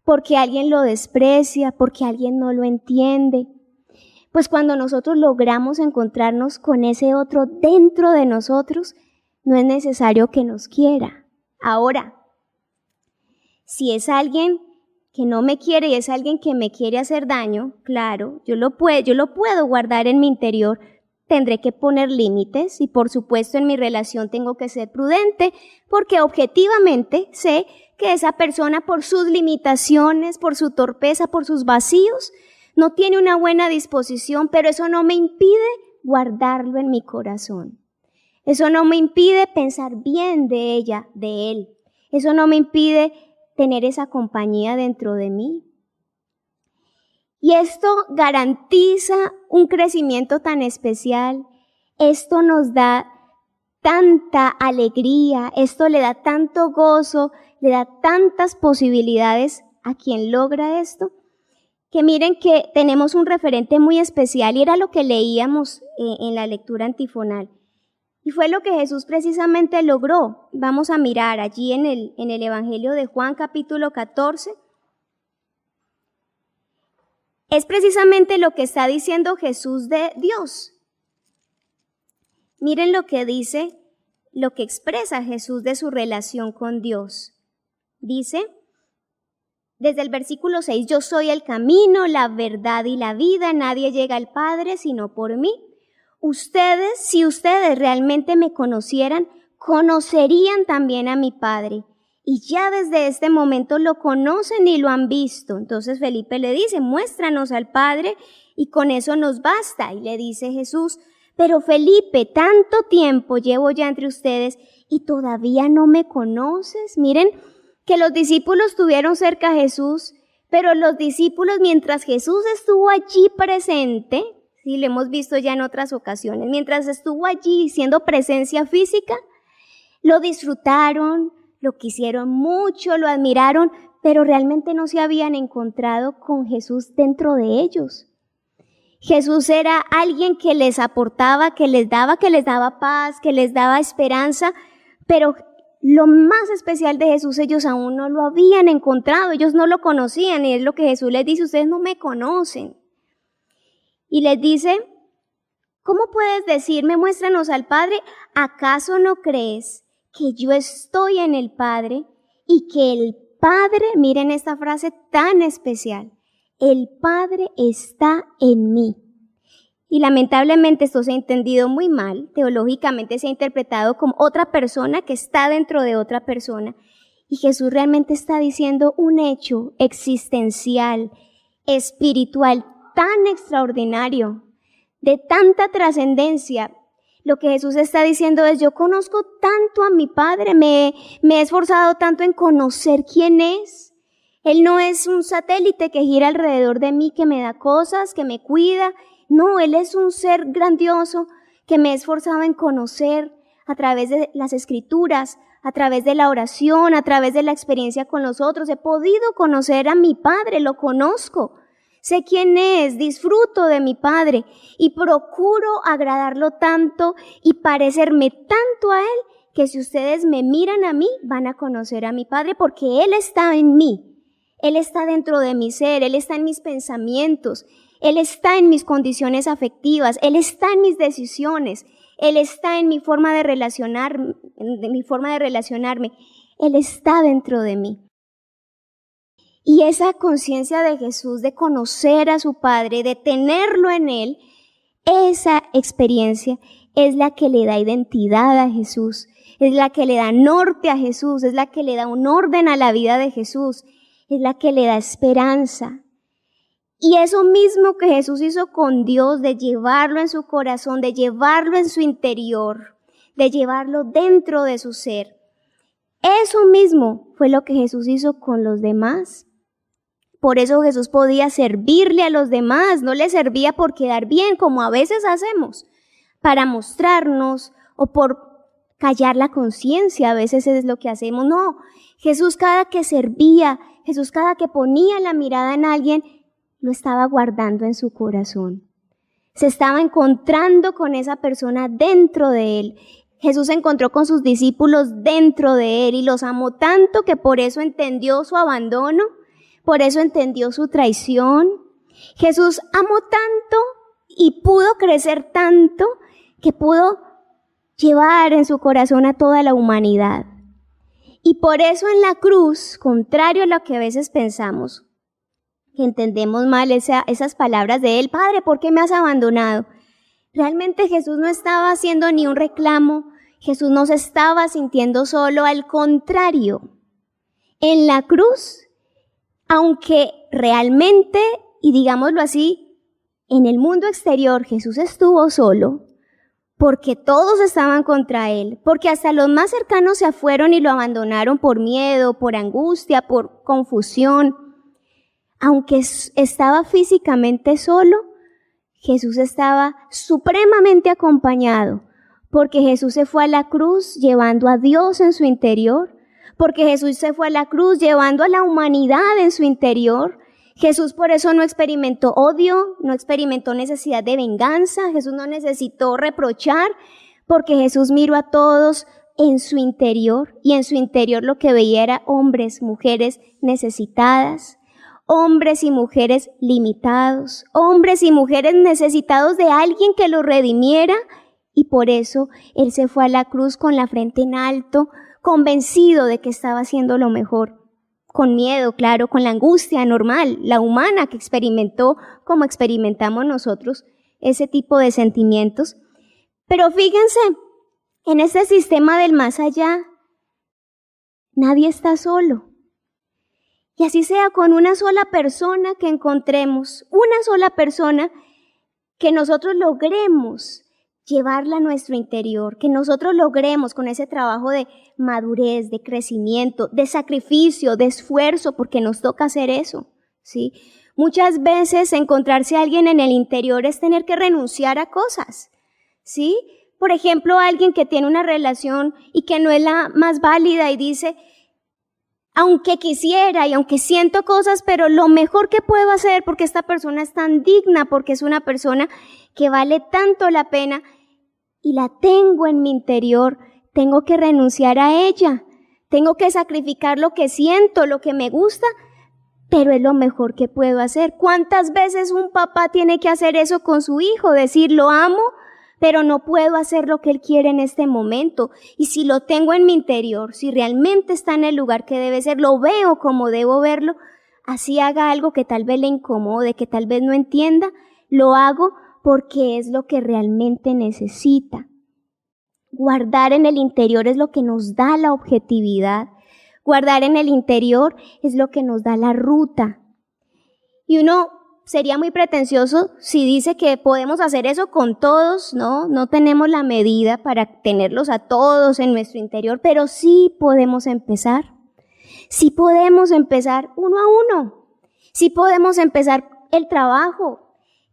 porque alguien lo desprecia, porque alguien no lo entiende? Pues cuando nosotros logramos encontrarnos con ese otro dentro de nosotros, no es necesario que nos quiera. Ahora, si es alguien que no me quiere y es alguien que me quiere hacer daño, claro, yo lo puedo guardar en mi interior. Tendré que poner límites y por supuesto en mi relación tengo que ser prudente, porque objetivamente sé que esa persona, por sus limitaciones, por su torpeza, por sus vacíos, no tiene una buena disposición, pero eso no me impide guardarlo en mi corazón. Eso no me impide pensar bien de ella, de él. Eso no me impide tener esa compañía dentro de mí. Y esto garantiza un crecimiento tan especial. Esto nos da tanta alegría, esto le da tanto gozo, le da tantas posibilidades a quien logra esto, que miren que tenemos un referente muy especial y era lo que leíamos en la lectura antifonal. Y fue lo que Jesús precisamente logró. Vamos a mirar allí en el Evangelio de Juan, capítulo 14. Es precisamente lo que está diciendo Jesús de Dios. Miren lo que dice, lo que expresa Jesús de su relación con Dios. Dice, desde el versículo 6, yo soy el camino, la verdad y la vida, nadie llega al Padre sino por mí. Ustedes, si ustedes realmente me conocieran, conocerían también a mi Padre. Y ya desde este momento lo conocen y lo han visto. Entonces Felipe le dice, muéstranos al Padre y con eso nos basta. Y le dice Jesús, pero Felipe, tanto tiempo llevo ya entre ustedes y todavía no me conoces. Miren que los discípulos tuvieron cerca a Jesús, pero los discípulos, mientras Jesús estuvo allí presente, sí, lo hemos visto ya en otras ocasiones, mientras estuvo allí siendo presencia física, lo disfrutaron, lo quisieron mucho, lo admiraron, pero realmente no se habían encontrado con Jesús dentro de ellos. Jesús era alguien que les aportaba, que les daba paz, que les daba esperanza, pero lo más especial de Jesús ellos aún no lo habían encontrado, ellos no lo conocían, y es lo que Jesús les dice, ustedes no me conocen. Y les dice, ¿cómo puedes decirme, muéstranos al Padre? ¿Acaso no crees que yo estoy en el Padre y que el Padre, miren esta frase tan especial, el Padre está en mí? Y lamentablemente esto se ha entendido muy mal, teológicamente se ha interpretado como otra persona que está dentro de otra persona. Y Jesús realmente está diciendo un hecho existencial, espiritual, tan extraordinario, de tanta trascendencia. Lo que Jesús está diciendo es: yo conozco tanto a mi Padre, me he esforzado tanto en conocer quién es. Él no es un satélite que gira alrededor de mí, que me da cosas, que me cuida. No, Él es un ser grandioso que me he esforzado en conocer a través de las Escrituras, a través de la oración, a través de la experiencia con los otros. He podido conocer a mi Padre, lo conozco. Sé quién es, disfruto de mi Padre y procuro agradarlo tanto y parecerme tanto a Él que si ustedes me miran a mí, van a conocer a mi Padre porque Él está en mí. Él está dentro de mi ser, Él está en mis pensamientos, Él está en mis condiciones afectivas, Él está en mis decisiones, Él está en mi forma de relacionarme, Él está dentro de mí. Y esa conciencia de Jesús, de conocer a su Padre, de tenerlo en Él, esa experiencia es la que le da identidad a Jesús, es la que le da norte a Jesús, es la que le da un orden a la vida de Jesús, es la que le da esperanza. Y eso mismo que Jesús hizo con Dios, de llevarlo en su corazón, de llevarlo en su interior, de llevarlo dentro de su ser, eso mismo fue lo que Jesús hizo con los demás. Por eso Jesús podía servirle a los demás, no le servía por quedar bien, como a veces hacemos, para mostrarnos o por callar la conciencia, a veces es lo que hacemos. No, Jesús cada que servía, Jesús cada que ponía la mirada en alguien, lo estaba guardando en su corazón. Se estaba encontrando con esa persona dentro de él. Jesús se encontró con sus discípulos dentro de él y los amó tanto que por eso entendió su abandono, por eso entendió su traición. Jesús amó tanto y pudo crecer tanto que pudo llevar en su corazón a toda la humanidad. Y por eso en la cruz, contrario a lo que a veces pensamos, que entendemos mal esas palabras de Él: Padre, ¿por qué me has abandonado? Realmente Jesús no estaba haciendo ni un reclamo, Jesús no se estaba sintiendo solo, al contrario. En la cruz, aunque realmente, y digámoslo así, en el mundo exterior Jesús estuvo solo, porque todos estaban contra Él, porque hasta los más cercanos se fueron y lo abandonaron por miedo, por angustia, por confusión. Aunque estaba físicamente solo, Jesús estaba supremamente acompañado, porque Jesús se fue a la cruz llevando a Dios en su interior, porque Jesús se fue a la cruz llevando a la humanidad en su interior. Jesús por eso no experimentó odio, no experimentó necesidad de venganza, Jesús no necesitó reprochar, porque Jesús miró a todos en su interior, y en su interior lo que veía era hombres, mujeres necesitadas, hombres y mujeres limitados, hombres y mujeres necesitados de alguien que los redimiera, y por eso Él se fue a la cruz con la frente en alto, convencido de que estaba haciendo lo mejor, con miedo, claro, con la angustia normal, la humana que experimentó como experimentamos nosotros, ese tipo de sentimientos. Pero fíjense, en este sistema del más allá, nadie está solo. Y así sea con una sola persona que encontremos, una sola persona que nosotros logremos llevarla a nuestro interior, que nosotros logremos con ese trabajo de madurez, de crecimiento, de sacrificio, de esfuerzo, porque nos toca hacer eso, ¿sí? Muchas veces encontrarse a alguien en el interior es tener que renunciar a cosas, ¿sí? Por ejemplo, alguien que tiene una relación y que no es la más válida y dice: aunque quisiera y aunque siento cosas, pero lo mejor que puedo hacer porque esta persona es tan digna, porque es una persona que vale tanto la pena y la tengo en mi interior, tengo que renunciar a ella, tengo que sacrificar lo que siento, lo que me gusta, pero es lo mejor que puedo hacer. ¿Cuántas veces un papá tiene que hacer eso con su hijo? Decir: lo amo, pero no puedo hacer lo que él quiere en este momento. Y si lo tengo en mi interior, si realmente está en el lugar que debe ser, lo veo como debo verlo, así haga algo que tal vez le incomode, que tal vez no entienda, lo hago porque es lo que realmente necesita. Guardar en el interior es lo que nos da la objetividad. Guardar en el interior es lo que nos da la ruta. Y uno sería muy pretencioso si dice que podemos hacer eso con todos, ¿no? No tenemos la medida para tenerlos a todos en nuestro interior, pero sí podemos empezar. Sí podemos empezar uno a uno. Sí podemos empezar el trabajo.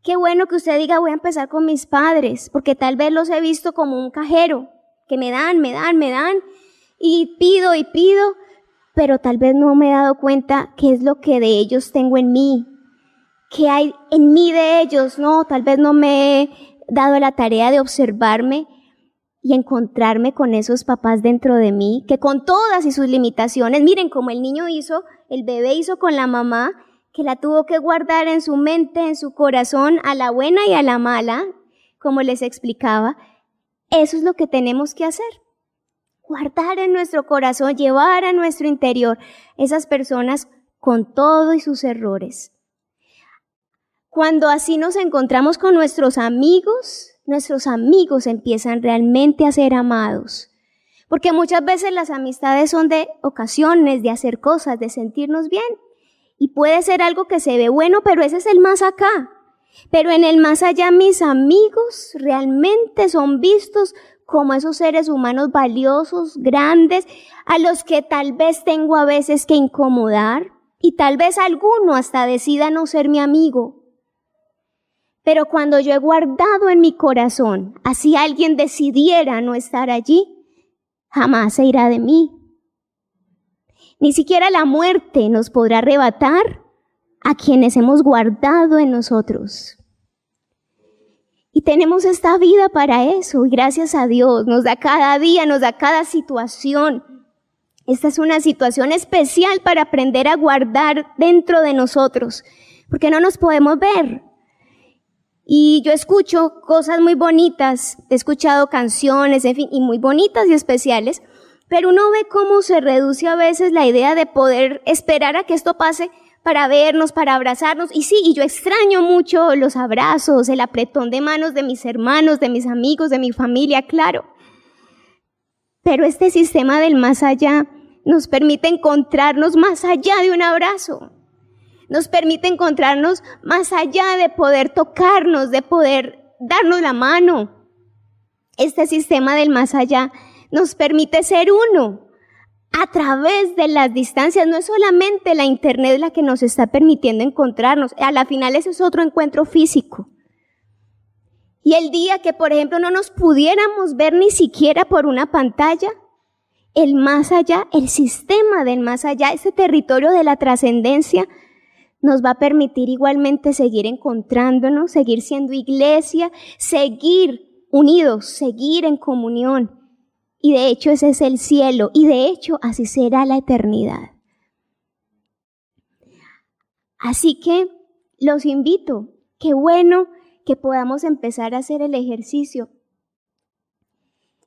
Qué bueno que usted diga, voy a empezar con mis padres, porque tal vez los he visto como un cajero, que me dan, y pido, pero tal vez no me he dado cuenta qué es lo que de ellos tengo en mí, qué hay en mí de ellos, no, tal vez no me he dado la tarea de observarme y encontrarme con esos papás dentro de mí, que con todas y sus limitaciones, miren como el bebé hizo con la mamá, que la tuvo que guardar en su mente, en su corazón, a la buena y a la mala, como les explicaba. Eso es lo que tenemos que hacer. Guardar en nuestro corazón, llevar a nuestro interior esas personas con todo y sus errores. Cuando así nos encontramos con nuestros amigos empiezan realmente a ser amados. Porque muchas veces las amistades son de ocasiones, de hacer cosas, de sentirnos bien. Y puede ser algo que se ve bueno, pero ese es el más acá. Pero en el más allá, mis amigos realmente son vistos como esos seres humanos valiosos, grandes, a los que tal vez tengo a veces que incomodar, y tal vez alguno hasta decida no ser mi amigo. Pero cuando yo he guardado en mi corazón, así alguien decidiera no estar allí, jamás se irá de mí. Ni siquiera la muerte nos podrá arrebatar a quienes hemos guardado en nosotros. Y tenemos esta vida para eso, y gracias a Dios, nos da cada día, nos da cada situación. Esta es una situación especial para aprender a guardar dentro de nosotros, porque no nos podemos ver. Y yo escucho cosas muy bonitas, he escuchado canciones, en fin, y muy bonitas y especiales, pero uno ve cómo se reduce a veces la idea de poder esperar a que esto pase para vernos, para abrazarnos. Y sí, y yo extraño mucho los abrazos, el apretón de manos de mis hermanos, de mis amigos, de mi familia, claro. Pero este sistema del más allá nos permite encontrarnos más allá de un abrazo. Nos permite encontrarnos más allá de poder tocarnos, de poder darnos la mano. Este sistema del más allá nos permite ser uno a través de las distancias. No es solamente la internet la que nos está permitiendo encontrarnos. A la final ese es otro encuentro físico. Y el día que, por ejemplo, no nos pudiéramos ver ni siquiera por una pantalla, el más allá, el sistema del más allá, ese territorio de la trascendencia, nos va a permitir igualmente seguir encontrándonos, seguir siendo iglesia, seguir unidos, seguir en comunión. Y de hecho ese es el cielo, y de hecho así será la eternidad. Así que los invito, qué bueno que podamos empezar a hacer el ejercicio.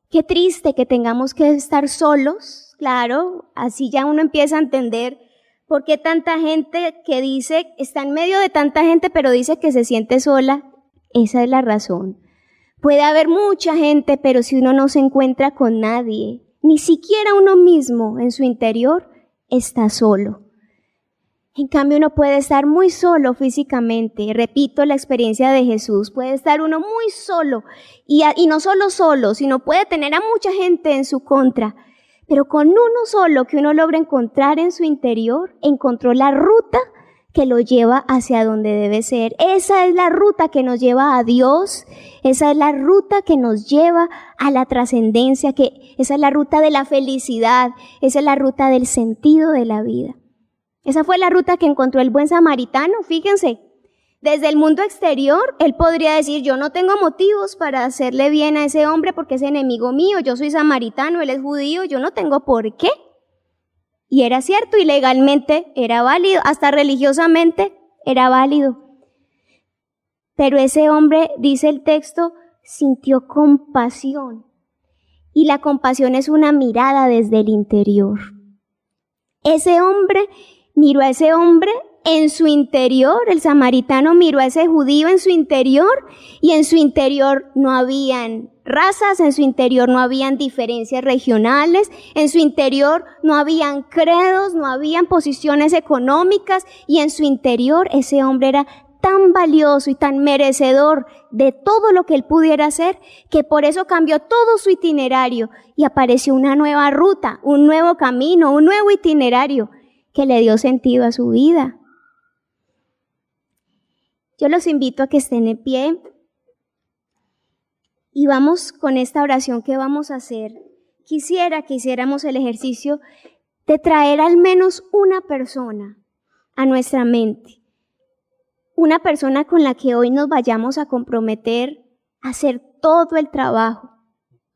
Qué triste que tengamos que estar solos, claro, así ya uno empieza a entender por qué tanta gente que dice, está en medio de tanta gente pero dice que se siente sola. Esa es la razón. Puede haber mucha gente, pero si uno no se encuentra con nadie, ni siquiera uno mismo en su interior, está solo. En cambio, uno puede estar muy solo físicamente. Repito la experiencia de Jesús. Puede estar uno muy solo, y no solo, sino puede tener a mucha gente en su contra. Pero con uno solo que uno logra encontrar en su interior, encontró la ruta que lo lleva hacia donde debe ser. Esa es la ruta que nos lleva a Dios, esa es la ruta que nos lleva a la trascendencia, esa es la ruta de la felicidad, esa es la ruta del sentido de la vida. Esa fue la ruta que encontró el buen samaritano, fíjense. Desde el mundo exterior, él podría decir, yo no tengo motivos para hacerle bien a ese hombre porque es enemigo mío, yo soy samaritano, él es judío, yo no tengo por qué. Y era cierto, y legalmente era válido, hasta religiosamente era válido. Pero ese hombre, dice el texto, sintió compasión. Y la compasión es una mirada desde el interior. Ese hombre miró a ese hombre en su interior, el samaritano miró a ese judío en su interior, y en su interior no habían razas, en su interior no habían diferencias regionales, en su interior no habían credos, no habían posiciones económicas, y en su interior ese hombre era tan valioso y tan merecedor de todo lo que él pudiera hacer, que por eso cambió todo su itinerario y apareció una nueva ruta, un nuevo camino, un nuevo itinerario que le dio sentido a su vida. Yo los invito a que estén en pie y vamos con esta oración que vamos a hacer. Quisiera que hiciéramos el ejercicio de traer al menos una persona a nuestra mente. Una persona con la que hoy nos vayamos a comprometer a hacer todo el trabajo,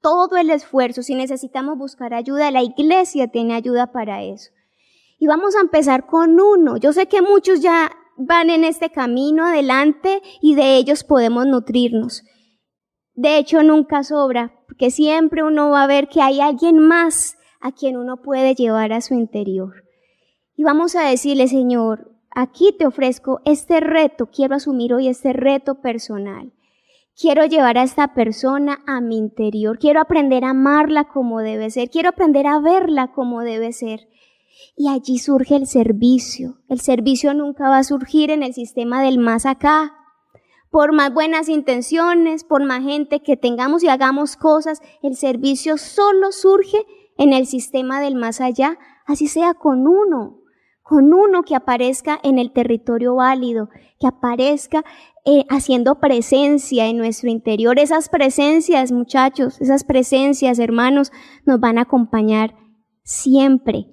todo el esfuerzo. Si necesitamos buscar ayuda, la iglesia tiene ayuda para eso. Y vamos a empezar con uno. Yo sé que muchos ya van en este camino adelante y de ellos podemos nutrirnos. De hecho, nunca sobra, porque siempre uno va a ver que hay alguien más a quien uno puede llevar a su interior. Y vamos a decirle: Señor, aquí te ofrezco este reto, quiero asumir hoy este reto personal. Quiero llevar a esta persona a mi interior, quiero aprender a amarla como debe ser, quiero aprender a verla como debe ser. Y allí surge el servicio. El servicio nunca va a surgir en el sistema del más acá. Por más buenas intenciones, por más gente que tengamos y hagamos cosas, el servicio solo surge en el sistema del más allá, así sea con uno que aparezca en el territorio válido, que aparezca haciendo presencia en nuestro interior. Esas presencias, muchachos, esas presencias, hermanos, nos van a acompañar siempre.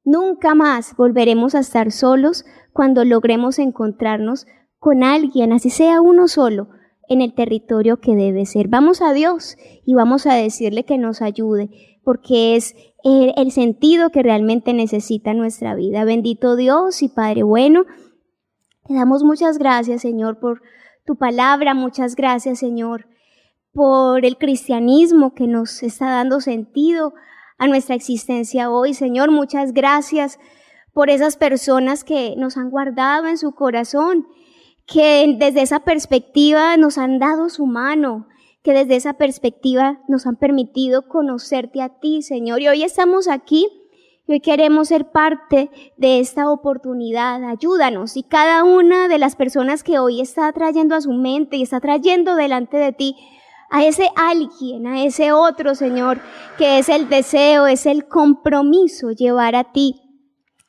Nunca más volveremos a estar solos cuando logremos encontrarnos con alguien, así sea uno solo, en el territorio que debe ser. Vamos a Dios y vamos a decirle que nos ayude, porque es el sentido que realmente necesita nuestra vida. Bendito Dios y Padre bueno, te damos muchas gracias, Señor, por tu palabra. Muchas gracias, Señor, por el cristianismo que nos está dando sentido a nuestra existencia hoy. Señor, muchas gracias por esas personas que nos han guardado en su corazón, que desde esa perspectiva nos han dado su mano, que desde esa perspectiva nos han permitido conocerte a ti, Señor. Y hoy estamos aquí y hoy queremos ser parte de esta oportunidad. Ayúdanos, y cada una de las personas que hoy está trayendo a su mente y está trayendo delante de ti a ese alguien, a ese otro, Señor, que es el deseo, es el compromiso llevar a ti,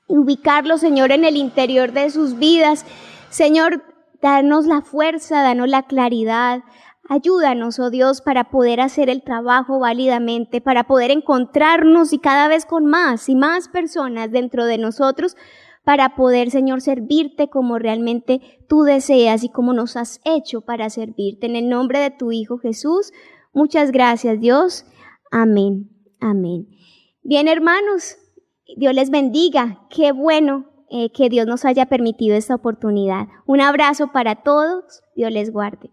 ubicarlo, Señor, en el interior de sus vidas. Señor, danos la fuerza, danos la claridad. Ayúdanos, oh Dios, para poder hacer el trabajo válidamente, para poder encontrarnos y cada vez con más y más personas dentro de nosotros, para poder, Señor, servirte como realmente tú deseas y como nos has hecho para servirte. En el nombre de tu Hijo Jesús, muchas gracias, Dios. Amén, amén. Bien, hermanos, Dios les bendiga. Qué bueno que Dios nos haya permitido esta oportunidad. Un abrazo para todos. Dios les guarde.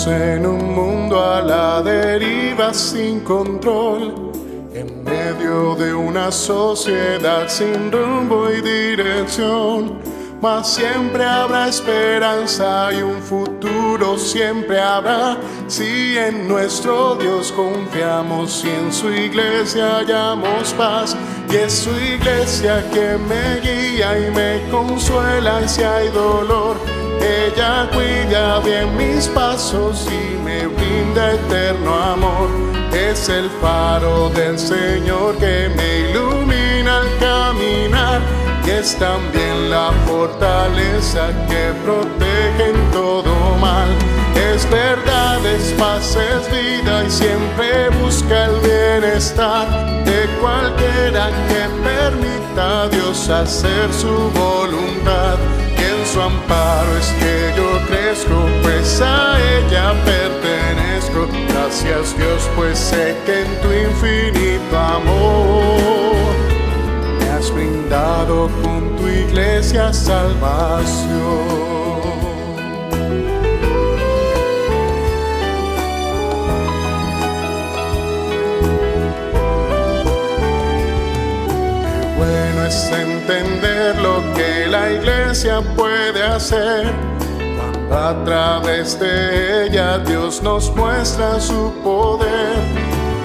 En un mundo a la deriva sin control, en medio de una sociedad sin rumbo y dirección, mas siempre habrá esperanza y un futuro siempre habrá, si en nuestro Dios confiamos y en su iglesia hallamos paz. Y es su iglesia que me guía y me consuela si hay dolor. Ella cuida bien mis pasos y me brinda eterno amor. Es el faro del Señor que me ilumina al caminar, y es también la fortaleza que protege en todo mal. Es verdad, es paz, es vida y siempre busca el bienestar de cualquiera que permita a Dios hacer su voluntad. En su amparo es que yo crezco, pues a ella pertenezco. Gracias Dios, pues sé que en tu infinito amor me has brindado brindado con tu iglesia salvación. Bueno es entender lo que la iglesia puede hacer, cuando a través de ella Dios nos muestra su poder.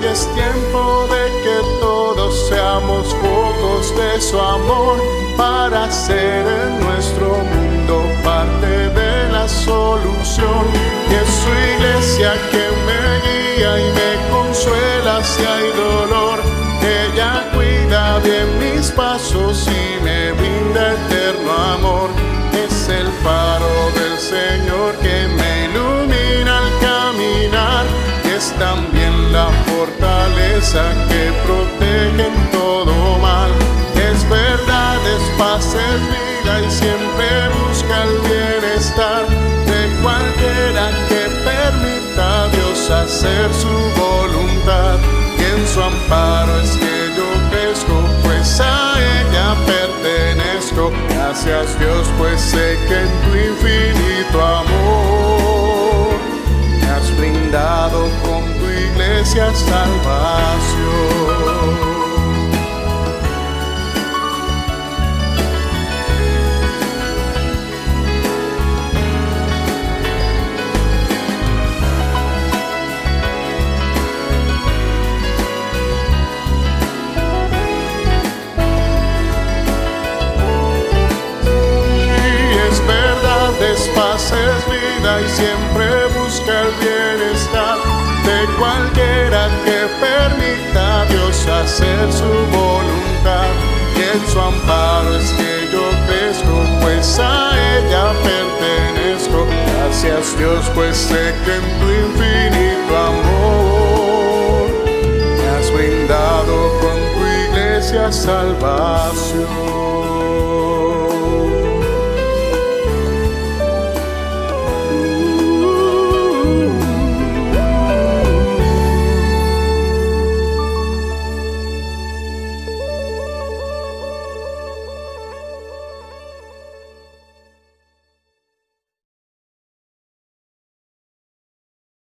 Y es tiempo de que todos seamos focos de su amor, para ser en nuestro mundo parte de la solución. Y es su iglesia que me guía y me consuela si hay dolor. Ella cuida bien mis pasos y me brinda eterno amor. Es el faro del Señor que me ilumina al caminar, y es también la fortaleza que protege en todo mal. Es verdad, es paz, es vida y siempre busca el bienestar de cualquiera que permita a Dios hacer su voluntad. Y en su amparo es que yo crezco, pues a ella pertenezco. Gracias Dios, pues sé que en tu infinito amor me has brindado con tu iglesia salvación. Paz es vida y siempre busca el bienestar de cualquiera que permita a Dios hacer su voluntad. Y en su amparo es que yo crezco, pues a ella pertenezco. Gracias Dios, pues sé que en tu infinito amor me has brindado con tu iglesia salvación.